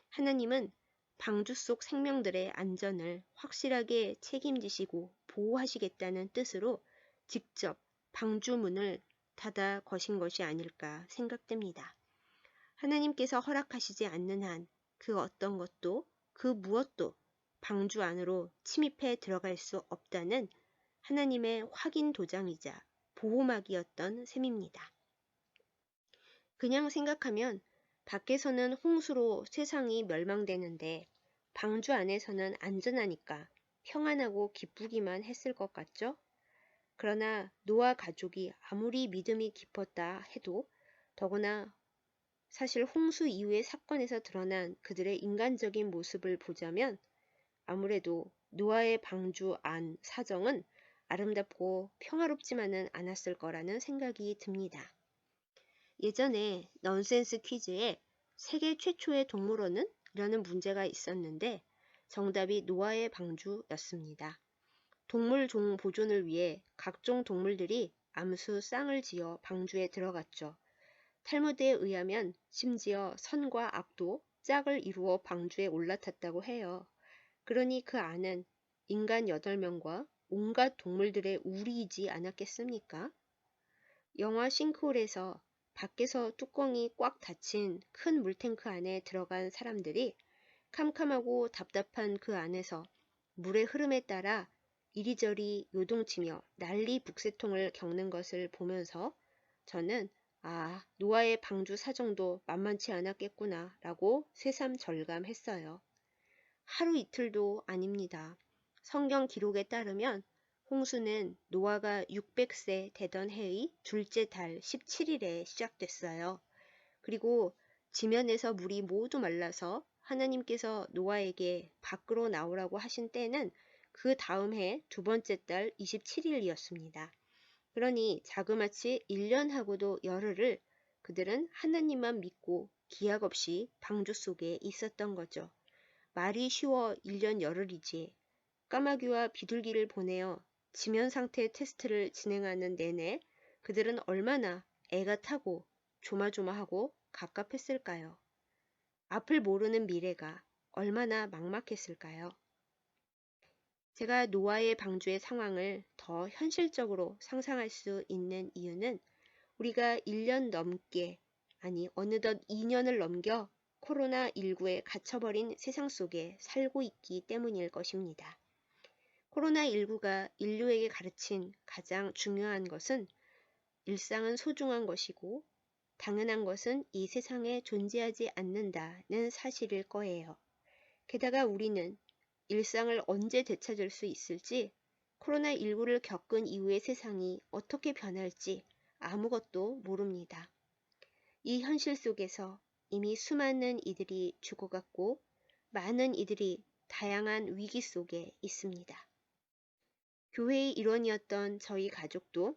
S1: 하나님은 방주 속 생명들의 안전을 확실하게 책임지시고 보호하시겠다는 뜻으로 직접 방주문을 닫아 거신 것이 아닐까 생각됩니다. 하나님께서 허락하시지 않는 한 그 어떤 것도 그 무엇도 방주 안으로 침입해 들어갈 수 없다는 하나님의 확인 도장이자 보호막이었던 셈입니다. 그냥 생각하면 밖에서는 홍수로 세상이 멸망되는데 방주 안에서는 안전하니까 평안하고 기쁘기만 했을 것 같죠? 그러나 노아 가족이 아무리 믿음이 깊었다 해도 더구나 사실 홍수 이후의 사건에서 드러난 그들의 인간적인 모습을 보자면 아무래도 노아의 방주 안 사정은 아름답고 평화롭지만은 않았을 거라는 생각이 듭니다. 예전에 넌센스 퀴즈에 세계 최초의 동물원은? 라는 문제가 있었는데 정답이 노아의 방주였습니다. 동물 종 보존을 위해 각종 동물들이 암수 쌍을 지어 방주에 들어갔죠. 탈무드에 의하면 심지어 선과 악도 짝을 이루어 방주에 올라탔다고 해요. 그러니 그 안은 인간 8명과 온갖 동물들의 우리이지 않았겠습니까? 영화 싱크홀에서 밖에서 뚜껑이 꽉 닫힌 큰 물탱크 안에 들어간 사람들이 캄캄하고 답답한 그 안에서 물의 흐름에 따라 이리저리 요동치며 난리 북새통을 겪는 것을 보면서 저는 노아의 방주 사정도 만만치 않았겠구나 라고 새삼 절감했어요. 하루 이틀도 아닙니다. 성경 기록에 따르면 홍수는 노아가 600세 되던 해의 둘째 달 17일에 시작됐어요. 그리고 지면에서 물이 모두 말라서 하나님께서 노아에게 밖으로 나오라고 하신 때는 그 다음 해 두 번째 달 27일이었습니다. 그러니 자그마치 1년하고도 열흘을 그들은 하나님만 믿고 기약 없이 방주 속에 있었던 거죠. 말이 쉬워 1년 열흘이지. 까마귀와 비둘기를 보내어 지면 상태 테스트를 진행하는 내내 그들은 얼마나 애가 타고 조마조마하고 갑갑했을까요? 앞을 모르는 미래가 얼마나 막막했을까요? 제가 노아의 방주의 상황을 더 현실적으로 상상할 수 있는 이유는 우리가 1년 넘게, 아니 어느덧 2년을 넘겨 코로나19에 갇혀버린 세상 속에 살고 있기 때문일 것입니다. 코로나19가 인류에게 가르친 가장 중요한 것은 일상은 소중한 것이고 당연한 것은 이 세상에 존재하지 않는다는 사실일 거예요. 게다가 우리는 일상을 언제 되찾을 수 있을지, 코로나19를 겪은 이후의 세상이 어떻게 변할지 아무것도 모릅니다. 이 현실 속에서 이미 수많은 이들이 죽어갔고 많은 이들이 다양한 위기 속에 있습니다. 교회의 일원이었던 저희 가족도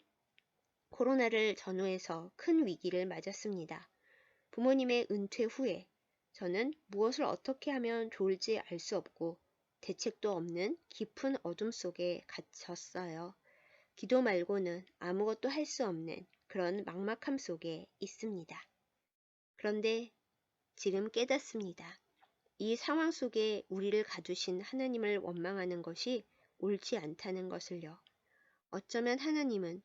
S1: 코로나를 전후해서 큰 위기를 맞았습니다. 부모님의 은퇴 후에 저는 무엇을 어떻게 하면 좋을지 알 수 없고 대책도 없는 깊은 어둠 속에 갇혔어요. 기도 말고는 아무것도 할 수 없는 그런 막막함 속에 있습니다. 그런데 지금 깨닫습니다. 이 상황 속에 우리를 가두신 하나님을 원망하는 것이 옳지 않다는 것을요. 어쩌면 하나님은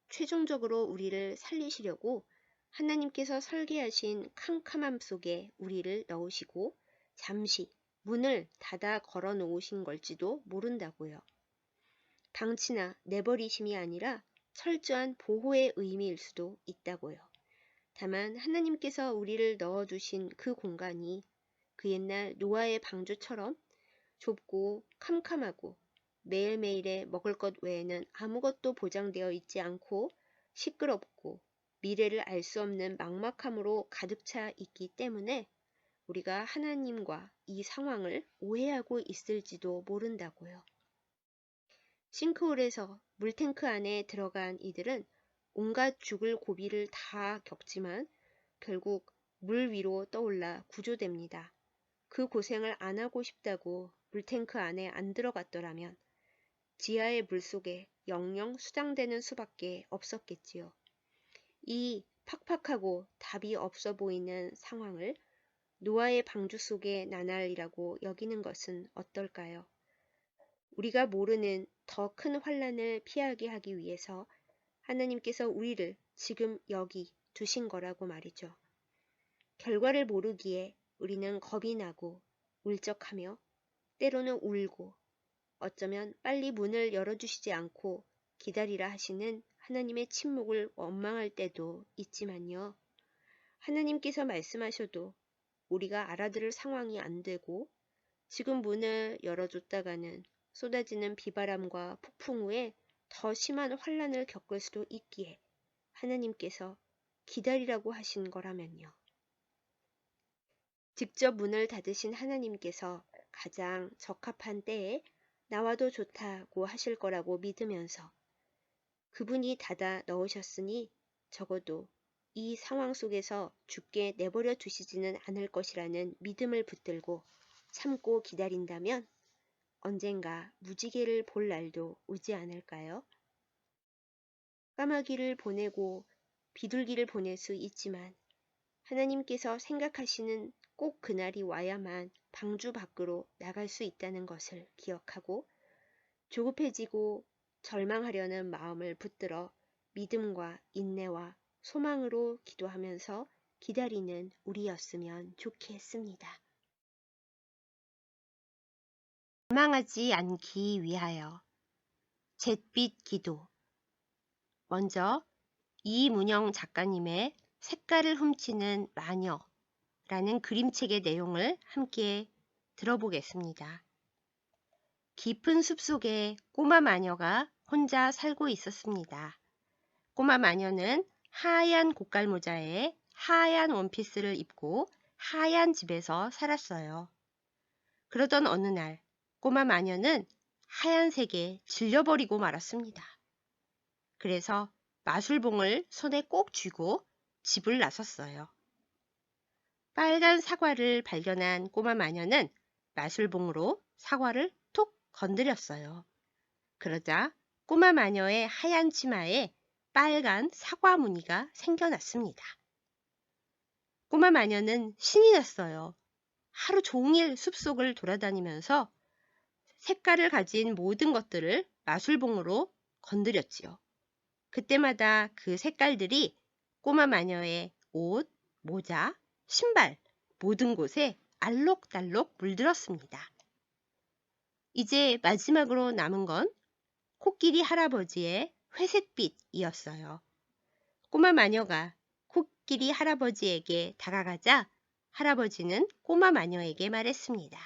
S1: 최종적으로 우리를 살리시려고 하나님께서 설계하신 캄캄함 속에 우리를 넣으시고 잠시 문을 닫아 걸어 놓으신 걸지도 모른다고요. 방치나 내버리심이 아니라 철저한 보호의 의미일 수도 있다고요. 다만 하나님께서 우리를 넣어두신 그 공간이 그 옛날 노아의 방주처럼 좁고 캄캄하고 매일매일의 먹을 것 외에는 아무것도 보장되어 있지 않고 시끄럽고 미래를 알 수 없는 막막함으로 가득 차 있기 때문에 우리가 하나님과 이 상황을 오해하고 있을지도 모른다고요. 싱크홀에서 물탱크 안에 들어간 이들은 온갖 죽을 고비를 다 겪지만 결국 물 위로 떠올라 구조됩니다. 그 고생을 안 하고 싶다고 물탱크 안에 안 들어갔더라면 지하의 물속에 영영 수장되는 수밖에 없었겠지요. 이 팍팍하고 답이 없어 보이는 상황을 노아의 방주 속의 나날이라고 여기는 것은 어떨까요? 우리가 모르는 더 큰 환난을 피하게 하기 위해서 하나님께서 우리를 지금 여기 두신 거라고 말이죠. 결과를 모르기에 우리는 겁이 나고 울적하며 때로는 울고 어쩌면 빨리 문을 열어주시지 않고 기다리라 하시는 하나님의 침묵을 원망할 때도 있지만요. 하나님께서 말씀하셔도 우리가 알아들을 상황이 안 되고 지금 문을 열어줬다가는 쏟아지는 비바람과 폭풍 후에 더 심한 환란을 겪을 수도 있기에 하나님께서 기다리라고 하신 거라면요. 직접 문을 닫으신 하나님께서 가장 적합한 때에 나와도 좋다고 하실 거라고 믿으면서 그분이 닫아 넣으셨으니 적어도 이 상황 속에서 죽게 내버려 두시지는 않을 것이라는 믿음을 붙들고 참고 기다린다면 언젠가 무지개를 볼 날도 오지 않을까요? 까마귀를 보내고 비둘기를 보낼 수 있지만 하나님께서 생각하시는 꼭 그날이 와야만 방주 밖으로 나갈 수 있다는 것을 기억하고 조급해지고 절망하려는 마음을 붙들어 믿음과 인내와 소망으로 기도하면서 기다리는 우리였으면 좋겠습니다. 절망하지 않기 위하여 잿빛 기도. 먼저 이문영 작가님의 색깔을 훔치는 마녀라는 그림책의 내용을 함께 들어보겠습니다. 깊은 숲속에 꼬마 마녀가 혼자 살고 있었습니다. 꼬마 마녀는 하얀 고깔모자에 하얀 원피스를 입고 하얀 집에서 살았어요. 그러던 어느 날 꼬마 마녀는 하얀색에 질려버리고 말았습니다. 그래서 마술봉을 손에 꼭 쥐고 집을 나섰어요. 빨간 사과를 발견한 꼬마 마녀는 마술봉으로 사과를 톡 건드렸어요. 그러자 꼬마 마녀의 하얀 치마에 빨간 사과 무늬가 생겨났습니다. 꼬마 마녀는 신이 났어요. 하루 종일 숲속을 돌아다니면서 색깔을 가진 모든 것들을 마술봉으로 건드렸지요. 그때마다 그 색깔들이 꼬마 마녀의 옷, 모자, 신발, 모든 곳에 알록달록 물들었습니다. 이제 마지막으로 남은 건 코끼리 할아버지의 회색빛이었어요. 꼬마 마녀가 코끼리 할아버지에게 다가가자 할아버지는 꼬마 마녀에게 말했습니다.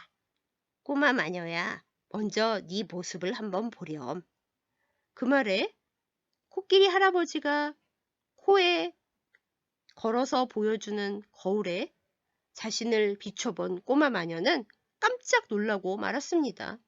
S1: 꼬마 마녀야, 먼저 네 모습을 한번 보렴. 그 말에 코끼리 할아버지가 코에 걸어서 보여주는 거울에 자신을 비춰본 꼬마 마녀는 깜짝 놀라고 말았습니다.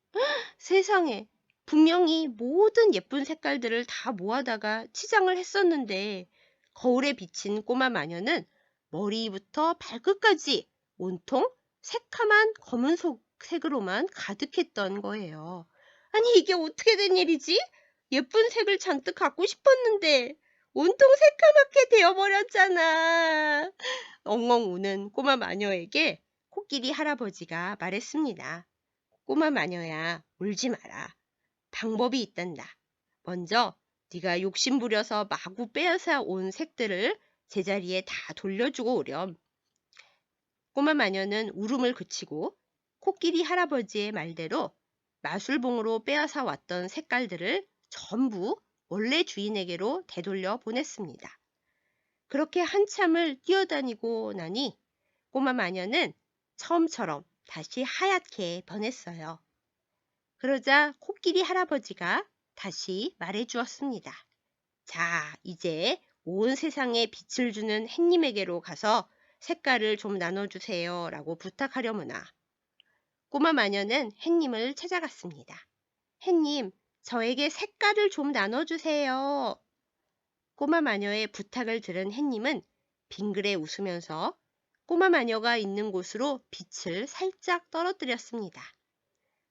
S1: 세상에, 분명히 모든 예쁜 색깔들을 다 모아다가 치장을 했었는데 거울에 비친 꼬마 마녀는 머리부터 발끝까지 온통 새카만 검은색으로만 가득했던 거예요. 아니, 이게 어떻게 된 일이지? 예쁜 색을 잔뜩 갖고 싶었는데 온통 새카맣게 되어버렸잖아. 엉엉 우는 꼬마 마녀에게 코끼리 할아버지가 말했습니다. 꼬마 마녀야, 울지 마라. 방법이 있단다. 먼저 네가 욕심부려서 마구 빼앗아 온 색들을 제자리에 다 돌려주고 오렴. 꼬마 마녀는 울음을 그치고 코끼리 할아버지의 말대로 마술봉으로 빼앗아 왔던 색깔들을 전부 원래 주인에게로 되돌려 보냈습니다. 그렇게 한참을 뛰어다니고 나니 꼬마 마녀는 처음처럼 다시 하얗게 변했어요. 그러자 코끼리 할아버지가 다시 말해주었습니다. 자, 이제 온 세상에 빛을 주는 햇님에게로 가서 색깔을 좀 나눠주세요 라고 부탁하려무나. 꼬마 마녀는 햇님을 찾아갔습니다. 햇님, 저에게 색깔을 좀 나눠주세요. 꼬마 마녀의 부탁을 들은 햇님은 빙그레 웃으면서 꼬마 마녀가 있는 곳으로 빛을 살짝 떨어뜨렸습니다.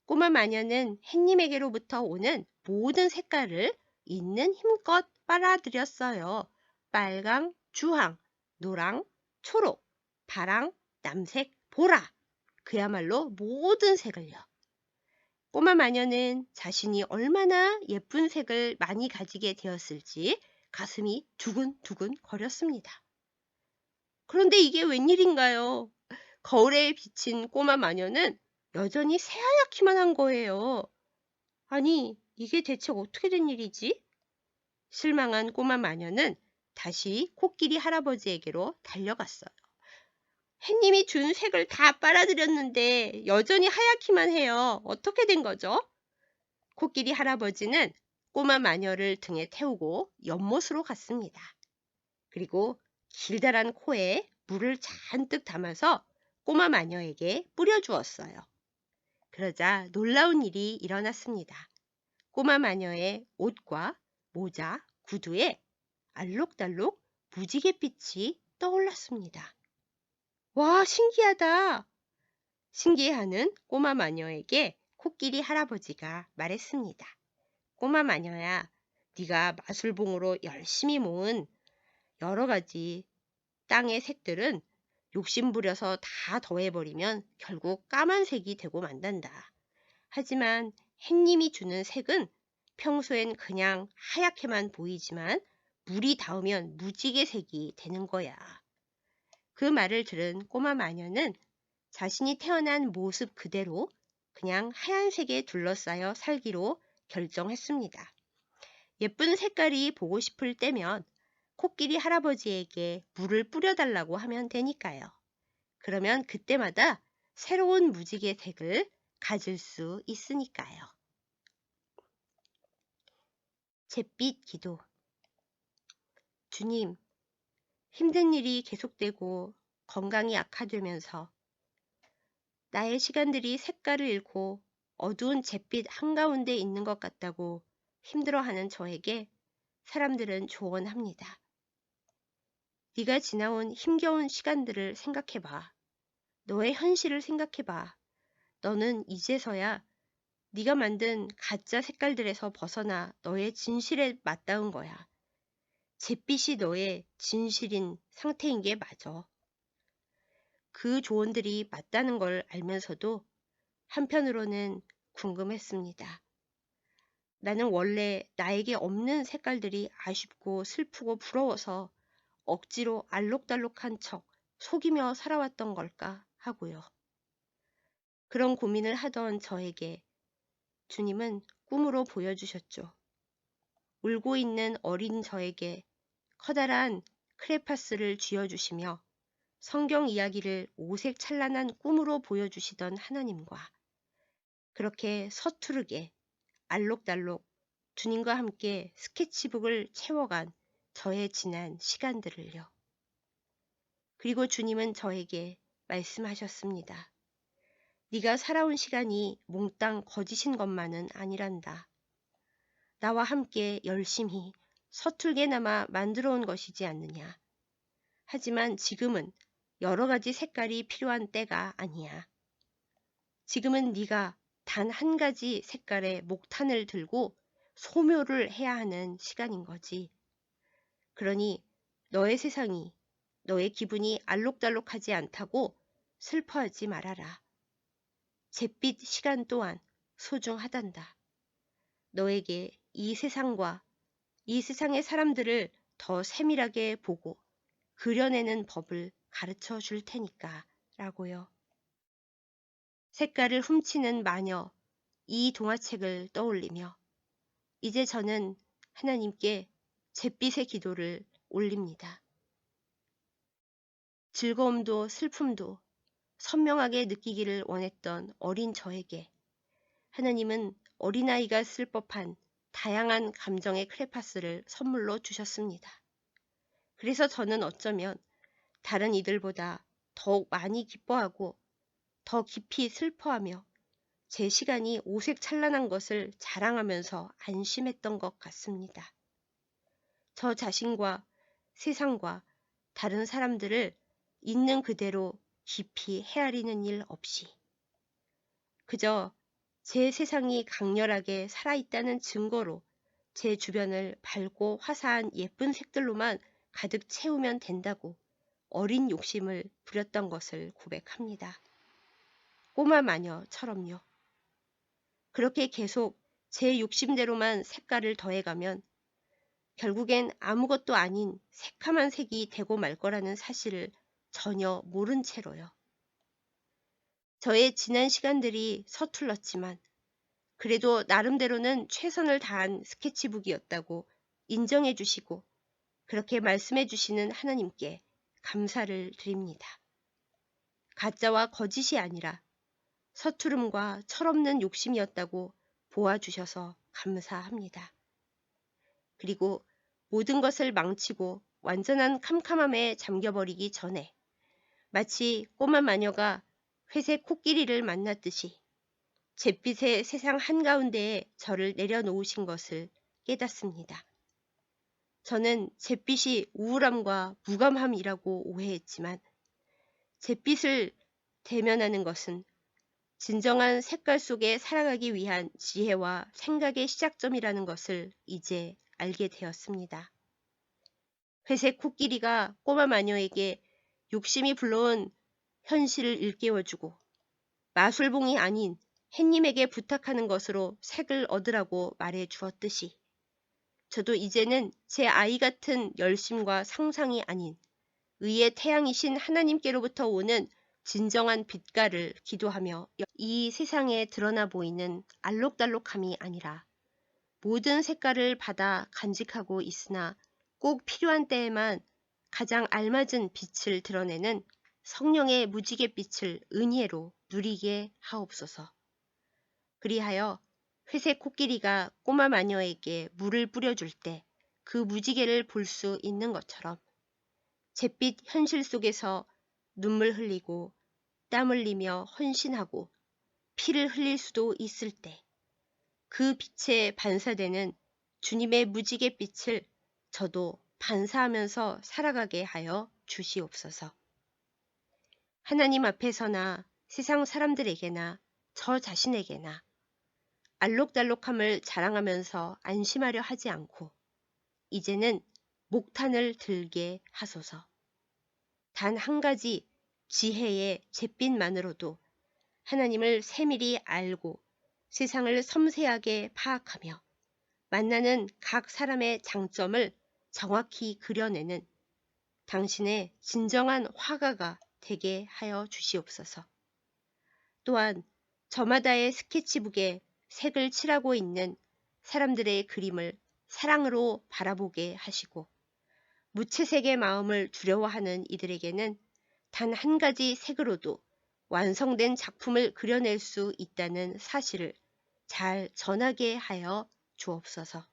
S1: 꼬마 마녀는 햇님에게로부터 오는 모든 색깔을 있는 힘껏 빨아들였어요. 빨강, 주황, 노랑, 초록, 파랑, 남색, 보라. 그야말로 모든 색을요. 꼬마 마녀는 자신이 얼마나 예쁜 색을 많이 가지게 되었을지 가슴이 두근두근 거렸습니다. 그런데 이게 웬일인가요? 거울에 비친 꼬마 마녀는 여전히 새하얗기만 한 거예요. 아니, 이게 대체 어떻게 된 일이지? 실망한 꼬마 마녀는 다시 코끼리 할아버지에게로 달려갔어요. 햇님이 준 색을 다 빨아들였는데 여전히 하얗기만 해요. 어떻게 된 거죠? 코끼리 할아버지는 꼬마 마녀를 등에 태우고 연못으로 갔습니다. 그리고 길다란 코에 물을 잔뜩 담아서 꼬마 마녀에게 뿌려주었어요. 그러자 놀라운 일이 일어났습니다. 꼬마 마녀의 옷과 모자, 구두에 알록달록 무지갯빛이 떠올랐습니다. 와, 신기하다! 신기해하는 꼬마 마녀에게 코끼리 할아버지가 말했습니다. 꼬마 마녀야, 네가 마술봉으로 열심히 모은 여러 가지 땅의 색들은 욕심부려서 다 더해버리면 결국 까만색이 되고 만단다. 하지만 햇님이 주는 색은 평소엔 그냥 하얗게만 보이지만 물이 닿으면 무지개색이 되는 거야. 그 말을 들은 꼬마 마녀는 자신이 태어난 모습 그대로 그냥 하얀색에 둘러싸여 살기로 결정했습니다. 예쁜 색깔이 보고 싶을 때면 코끼리 할아버지에게 물을 뿌려달라고 하면 되니까요. 그러면 그때마다 새로운 무지개색을 가질 수 있으니까요. 잿빛 기도. 주님, 힘든 일이 계속되고 건강이 악화되면서 나의 시간들이 색깔을 잃고 어두운 잿빛 한가운데 있는 것 같다고 힘들어하는 저에게 사람들은 조언합니다. 네가 지나온 힘겨운 시간들을 생각해봐. 너의 현실을 생각해봐. 너는 이제서야 네가 만든 가짜 색깔들에서 벗어나 너의 진실에 맞닿은 거야. 잿빛이 너의 진실인 상태인 게 맞아. 그 조언들이 맞다는 걸 알면서도 한편으로는 궁금했습니다. 나는 원래 나에게 없는 색깔들이 아쉽고 슬프고 부러워서 억지로 알록달록한 척 속이며 살아왔던 걸까 하고요. 그런 고민을 하던 저에게 주님은 꿈으로 보여주셨죠. 울고 있는 어린 저에게 커다란 크레파스를 쥐어주시며 성경 이야기를 오색 찬란한 꿈으로 보여주시던 하나님과 그렇게 서투르게 알록달록 주님과 함께 스케치북을 채워간 저의 지난 시간들을요. 그리고 주님은 저에게 말씀하셨습니다. 네가 살아온 시간이 몽땅 거짓인 것만은 아니란다. 나와 함께 열심히 서툴게나마 만들어 온 것이지 않느냐. 하지만 지금은 여러 가지 색깔이 필요한 때가 아니야. 지금은 네가 단 한 가지 색깔의 목탄을 들고 소묘를 해야 하는 시간인 거지. 그러니 너의 세상이, 너의 기분이 알록달록하지 않다고 슬퍼하지 말아라. 잿빛 시간 또한 소중하단다. 너에게 이 세상과 이 세상의 사람들을 더 세밀하게 보고 그려내는 법을 가르쳐 줄 테니까 라고요. 색깔을 훔치는 마녀, 이 동화책을 떠올리며 이제 저는 하나님께 잿빛의 기도를 올립니다. 즐거움도 슬픔도 선명하게 느끼기를 원했던 어린 저에게 하나님은 어린아이가 쓸 법한 다양한 감정의 크레파스를 선물로 주셨습니다. 그래서 저는 어쩌면 다른 이들보다 더욱 많이 기뻐하고 더 깊이 슬퍼하며 제 시간이 오색 찬란한 것을 자랑하면서 안심했던 것 같습니다. 저 자신과 세상과 다른 사람들을 있는 그대로 깊이 헤아리는 일 없이 그저 제 세상이 강렬하게 살아있다는 증거로 제 주변을 밝고 화사한 예쁜 색들로만 가득 채우면 된다고 어린 욕심을 부렸던 것을 고백합니다. 꼬마 마녀처럼요. 그렇게 계속 제 욕심대로만 색깔을 더해가면 결국엔 아무것도 아닌 새카만 색이 되고 말 거라는 사실을 전혀 모른 채로요. 저의 지난 시간들이 서툴렀지만 그래도 나름대로는 최선을 다한 스케치북이었다고 인정해 주시고 그렇게 말씀해 주시는 하나님께 감사를 드립니다. 가짜와 거짓이 아니라 서투름과 철없는 욕심이었다고 보아주셔서 감사합니다. 그리고 모든 것을 망치고 완전한 캄캄함에 잠겨버리기 전에 마치 꼬마 마녀가 회색 코끼리를 만났듯이 잿빛의 세상 한가운데에 저를 내려놓으신 것을 깨닫습니다. 저는 잿빛이 우울함과 무감함이라고 오해했지만 잿빛을 대면하는 것은 진정한 색깔 속에 살아가기 위한 지혜와 생각의 시작점이라는 것을 이제 알게 되었습니다. 회색 코끼리가 꼬마 마녀에게 욕심이 불러온 현실을 일깨워주고 마술봉이 아닌 햇님에게 부탁하는 것으로 색을 얻으라고 말해 주었듯이 저도 이제는 제 아이 같은 열심과 상상이 아닌 의의 태양이신 하나님께로부터 오는 진정한 빛깔을 기도하며 이 세상에 드러나 보이는 알록달록함이 아니라 모든 색깔을 받아 간직하고 있으나 꼭 필요한 때에만 가장 알맞은 빛을 드러내는 성령의 무지갯빛을 은혜로 누리게 하옵소서. 그리하여 회색 코끼리가 꼬마 마녀에게 물을 뿌려줄 때 그 무지개를 볼 수 있는 것처럼 잿빛 현실 속에서 눈물 흘리고 땀 흘리며 헌신하고 피를 흘릴 수도 있을 때 그 빛에 반사되는 주님의 무지개 빛을 저도 반사하면서 살아가게 하여 주시옵소서. 하나님 앞에서나 세상 사람들에게나 저 자신에게나 알록달록함을 자랑하면서 안심하려 하지 않고 이제는 목탄을 들게 하소서. 단 한 가지 지혜의 잿빛만으로도 하나님을 세밀히 알고 세상을 섬세하게 파악하며 만나는 각 사람의 장점을 정확히 그려내는 당신의 진정한 화가가 되게 하여 주시옵소서. 또한 저마다의 스케치북에 색을 칠하고 있는 사람들의 그림을 사랑으로 바라보게 하시고 무채색의 마음을 두려워하는 이들에게는 단 한 가지 색으로도 완성된 작품을 그려낼 수 있다는 사실을 잘 전하게 하여 주옵소서.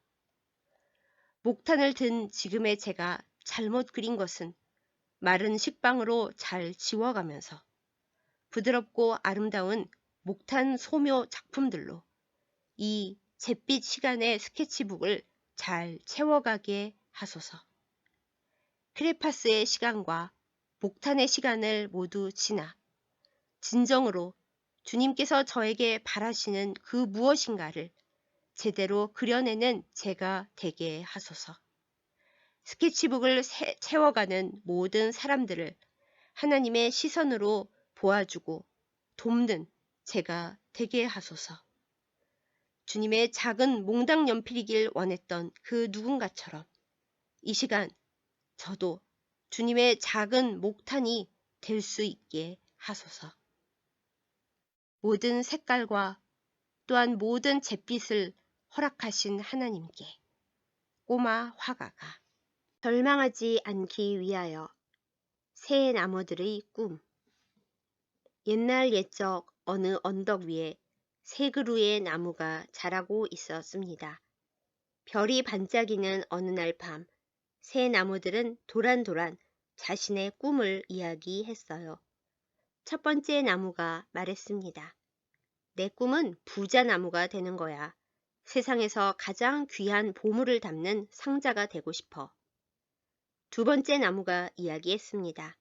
S1: 목탄을 든 지금의 제가 잘못 그린 것은 마른 식빵으로 잘 지워가면서 부드럽고 아름다운 목탄 소묘 작품들로 이 잿빛 시간의 스케치북을 잘 채워가게 하소서. 크레파스의 시간과 목탄의 시간을 모두 지나 진정으로 주님께서 저에게 바라시는 그 무엇인가를 제대로 그려내는 제가 되게 하소서. 스케치북을 채워가는 모든 사람들을 하나님의 시선으로 보아주고 돕는 제가 되게 하소서. 주님의 작은 몽당 연필이길 원했던 그 누군가처럼 이 시간 저도 주님의 작은 목탄이 될 수 있게 하소서. 모든 색깔과 또한 모든 잿빛을 허락하신 하나님께 꼬마 화가가 절망하지 않기 위하여 새 나무들의 꿈. 옛날 옛적 어느 언덕 위에 세 그루의 나무가 자라고 있었습니다. 별이 반짝이는 어느 날 밤, 새 나무들은 도란도란 자신의 꿈을 이야기했어요. 첫 번째 나무가 말했습니다. 내 꿈은 부자 나무가 되는 거야. 세상에서 가장 귀한 보물을 담는 상자가 되고 싶어. 두 번째 나무가 이야기했습니다.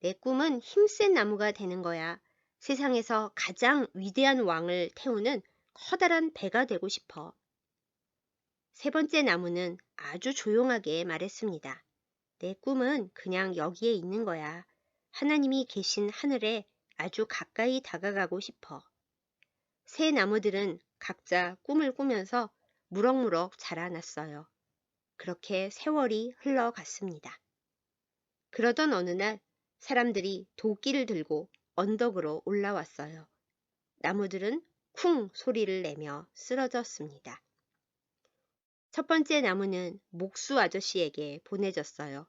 S1: 내 꿈은 힘센 나무가 되는 거야. 세상에서 가장 위대한 왕을 태우는 커다란 배가 되고 싶어. 세 번째 나무는 아주 조용하게 말했습니다. 내 꿈은 그냥 여기에 있는 거야. 하나님이 계신 하늘에 아주 가까이 다가가고 싶어. 새 나무들은 각자 꿈을 꾸면서 무럭무럭 자라났어요. 그렇게 세월이 흘러갔습니다. 그러던 어느 날 사람들이 도끼를 들고 언덕으로 올라왔어요. 나무들은 쿵 소리를 내며 쓰러졌습니다. 첫 번째 나무는 목수 아저씨에게 보내졌어요.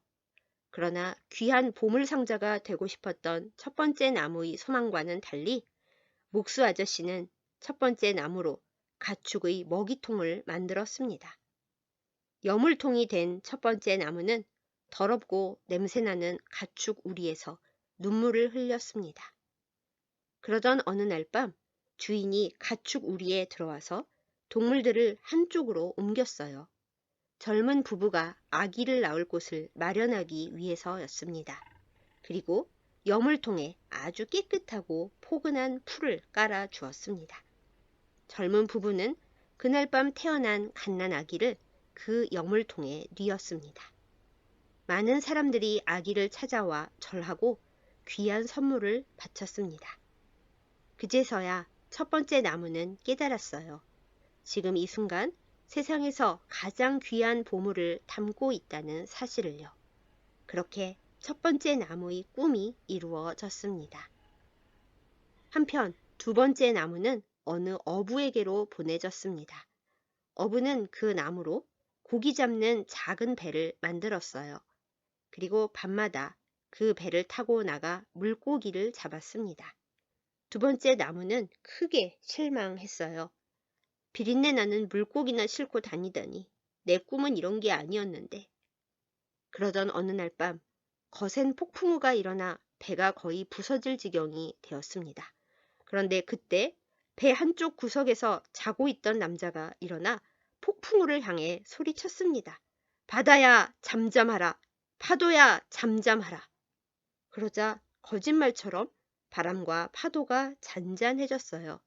S1: 그러나 귀한 보물 상자가 되고 싶었던 첫 번째 나무의 소망과는 달리 목수 아저씨는 첫 번째 나무로 가축의 먹이통을 만들었습니다. 여물통이 된 첫 번째 나무는 더럽고 냄새나는 가축 우리에서 눈물을 흘렸습니다. 그러던 어느 날 밤 주인이 가축 우리에 들어와서 동물들을 한쪽으로 옮겼어요. 젊은 부부가 아기를 낳을 곳을 마련하기 위해서였습니다. 그리고 여물통에 아주 깨끗하고 포근한 풀을 깔아 주었습니다. 젊은 부부는 그날 밤 태어난 갓난 아기를 그 여물통에 뉘었습니다. 많은 사람들이 아기를 찾아와 절하고 귀한 선물을 바쳤습니다. 그제서야 첫 번째 나무는 깨달았어요. 지금 이 순간 세상에서 가장 귀한 보물을 담고 있다는 사실을요. 그렇게 첫 번째 나무의 꿈이 이루어졌습니다. 한편 두 번째 나무는 어느 어부에게로 보내졌습니다. 어부는 그 나무로 고기 잡는 작은 배를 만들었어요. 그리고 밤마다 그 배를 타고 나가 물고기를 잡았습니다. 두 번째 나무는 크게 실망했어요. 비린내 나는 물고기나 싣고 다니다니. 내 꿈은 이런 게 아니었는데. 그러던 어느 날 밤 거센 폭풍우가 일어나 배가 거의 부서질 지경이 되었습니다. 그런데 그때 배 한쪽 구석에서 자고 있던 남자가 일어나 폭풍우를 향해 소리쳤습니다. 바다야 잠잠하라. 파도야 잠잠하라. 그러자 거짓말처럼 바람과 파도가 잔잔해졌어요.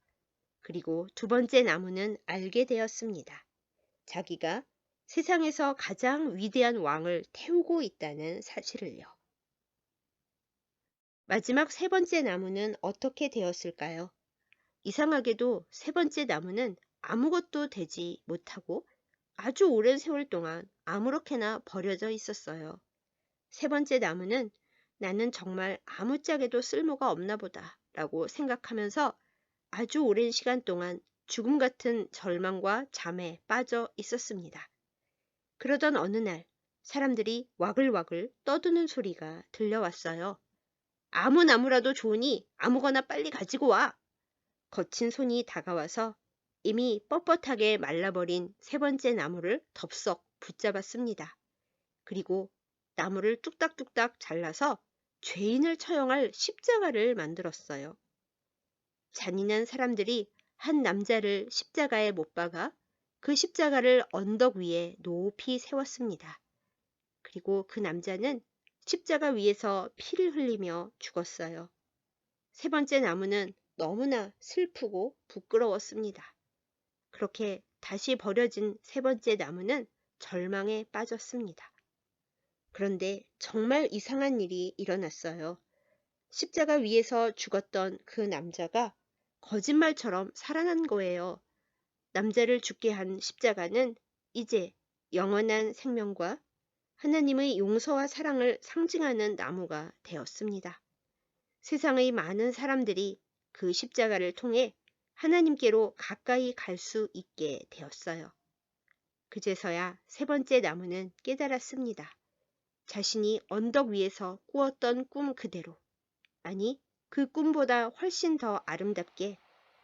S1: 그리고 두 번째 나무는 알게 되었습니다. 자기가 세상에서 가장 위대한 왕을 태우고 있다는 사실을요. 마지막 세 번째 나무는 어떻게 되었을까요? 이상하게도 세 번째 나무는 아무것도 되지 못하고 아주 오랜 세월 동안 아무렇게나 버려져 있었어요. 세 번째 나무는 나는 정말 아무짝에도 쓸모가 없나 보다 라고 생각하면서 아주 오랜 시간 동안 죽음 같은 절망과 잠에 빠져 있었습니다. 그러던 어느 날 사람들이 와글와글 떠드는 소리가 들려왔어요. 아무 나무라도 좋으니 아무거나 빨리 가지고 와. 거친 손이 다가와서 이미 뻣뻣하게 말라버린 세 번째 나무를 덥석 붙잡았습니다. 그리고 나무를 뚝딱뚝딱 잘라서 죄인을 처형할 십자가를 만들었어요. 잔인한 사람들이 한 남자를 십자가에 못 박아 그 십자가를 언덕 위에 높이 세웠습니다. 그리고 그 남자는 십자가 위에서 피를 흘리며 죽었어요. 세 번째 나무는 너무나 슬프고 부끄러웠습니다. 그렇게 다시 버려진 세 번째 나무는 절망에 빠졌습니다. 그런데 정말 이상한 일이 일어났어요. 십자가 위에서 죽었던 그 남자가 거짓말처럼 살아난 거예요. 남자를 죽게 한 십자가는 이제 영원한 생명과 하나님의 용서와 사랑을 상징하는 나무가 되었습니다. 세상의 많은 사람들이 그 십자가를 통해 하나님께로 가까이 갈 수 있게 되었어요. 그제서야 세 번째 나무는 깨달았습니다. 자신이 언덕 위에서 꾸었던 꿈 그대로, 아니 그 꿈보다 훨씬 더 아름답게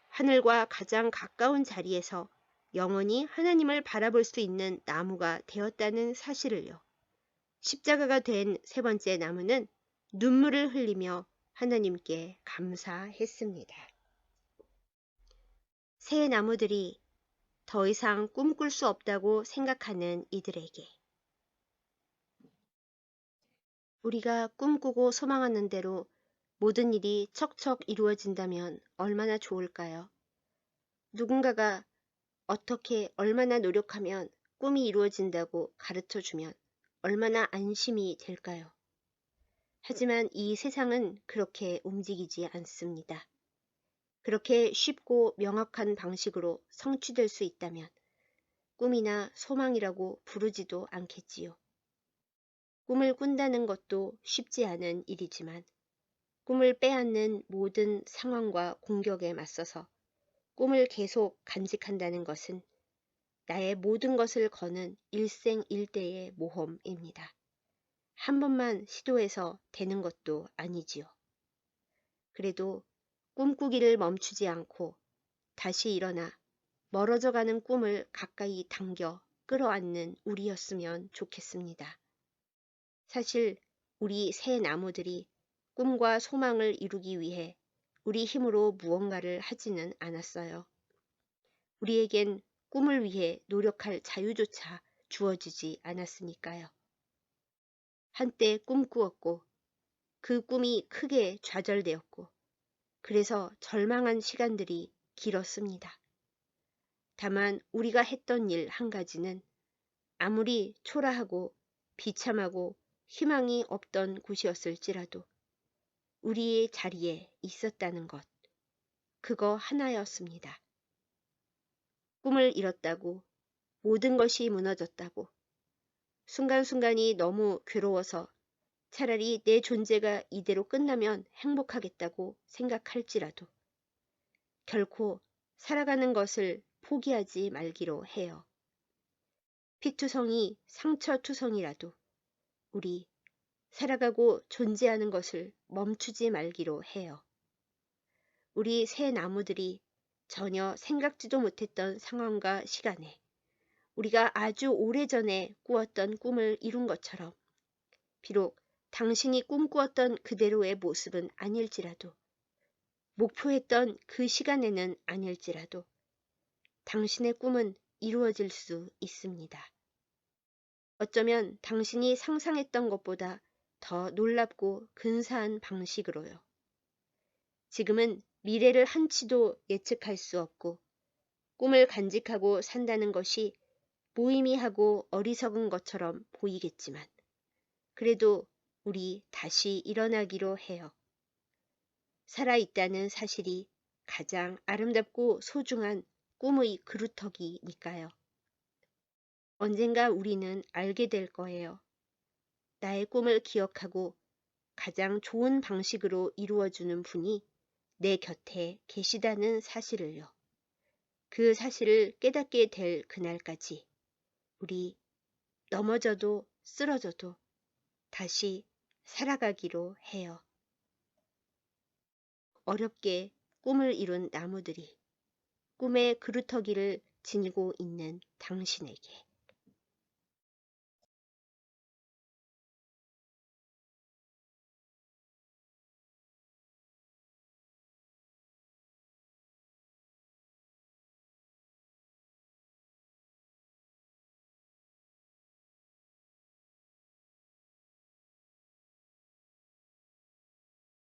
S1: 하늘과 가장 가까운 자리에서 영원히 하나님을 바라볼 수 있는 나무가 되었다는 사실을요. 십자가가 된 세 번째 나무는 눈물을 흘리며 하나님께 감사했습니다. 새 나무들이 더 이상 꿈꿀 수 없다고 생각하는 이들에게 우리가 꿈꾸고 소망하는 대로 모든 일이 척척 이루어진다면 얼마나 좋을까요? 누군가가 어떻게 얼마나 노력하면 꿈이 이루어진다고 가르쳐 주면 얼마나 안심이 될까요? 하지만 이 세상은 그렇게 움직이지 않습니다. 그렇게 쉽고 명확한 방식으로 성취될 수 있다면 꿈이나 소망이라고 부르지도 않겠지요. 꿈을 꾼다는 것도 쉽지 않은 일이지만 꿈을 빼앗는 모든 상황과 공격에 맞서서 꿈을 계속 간직한다는 것은 나의 모든 것을 거는 일생일대의 모험입니다. 한 번만 시도해서 되는 것도 아니지요. 그래도 꿈꾸기를 멈추지 않고 다시 일어나 멀어져 가는 꿈을 가까이 당겨 끌어안는 우리였으면 좋겠습니다. 사실 우리 새 나무들이 꿈과 소망을 이루기 위해 우리 힘으로 무언가를 하지는 않았어요. 우리에겐 꿈을 위해 노력할 자유조차 주어지지 않았으니까요. 한때 꿈꾸었고 그 꿈이 크게 좌절되었고 그래서 절망한 시간들이 길었습니다. 다만 우리가 했던 일 한 가지는 아무리 초라하고 비참하고 희망이 없던 곳이었을지라도 우리의 자리에 있었다는 것, 그거 하나였습니다. 꿈을 잃었다고, 모든 것이 무너졌다고, 순간순간이 너무 괴로워서 차라리 내 존재가 이대로 끝나면 행복하겠다고 생각할지라도 결코 살아가는 것을 포기하지 말기로 해요. 피투성이 상처투성이라도 우리 살아가고 존재하는 것을 멈추지 말기로 해요. 우리 새 나무들이 전혀 생각지도 못했던 상황과 시간에 우리가 아주 오래전에 꾸었던 꿈을 이룬 것처럼 비록 당신이 꿈꾸었던 그대로의 모습은 아닐지라도 목표했던 그 시간에는 아닐지라도 당신의 꿈은 이루어질 수 있습니다. 어쩌면 당신이 상상했던 것보다 더 놀랍고 근사한 방식으로요. 지금은 미래를 한치도 예측할 수 없고 꿈을 간직하고 산다는 것이 무의미하고 어리석은 것처럼 보이겠지만 그래도 우리 다시 일어나기로 해요. 살아있다는 사실이 가장 아름답고 소중한 꿈의 그루터기니까요. 언젠가 우리는 알게 될 거예요. 나의 꿈을 기억하고 가장 좋은 방식으로 이루어주는 분이 내 곁에 계시다는 사실을요. 그 사실을 깨닫게 될 그날까지 우리 넘어져도 쓰러져도 다시 살아가기로 해요. 어렵게 꿈을 이룬 나무들이 꿈의 그루터기를 지니고 있는 당신에게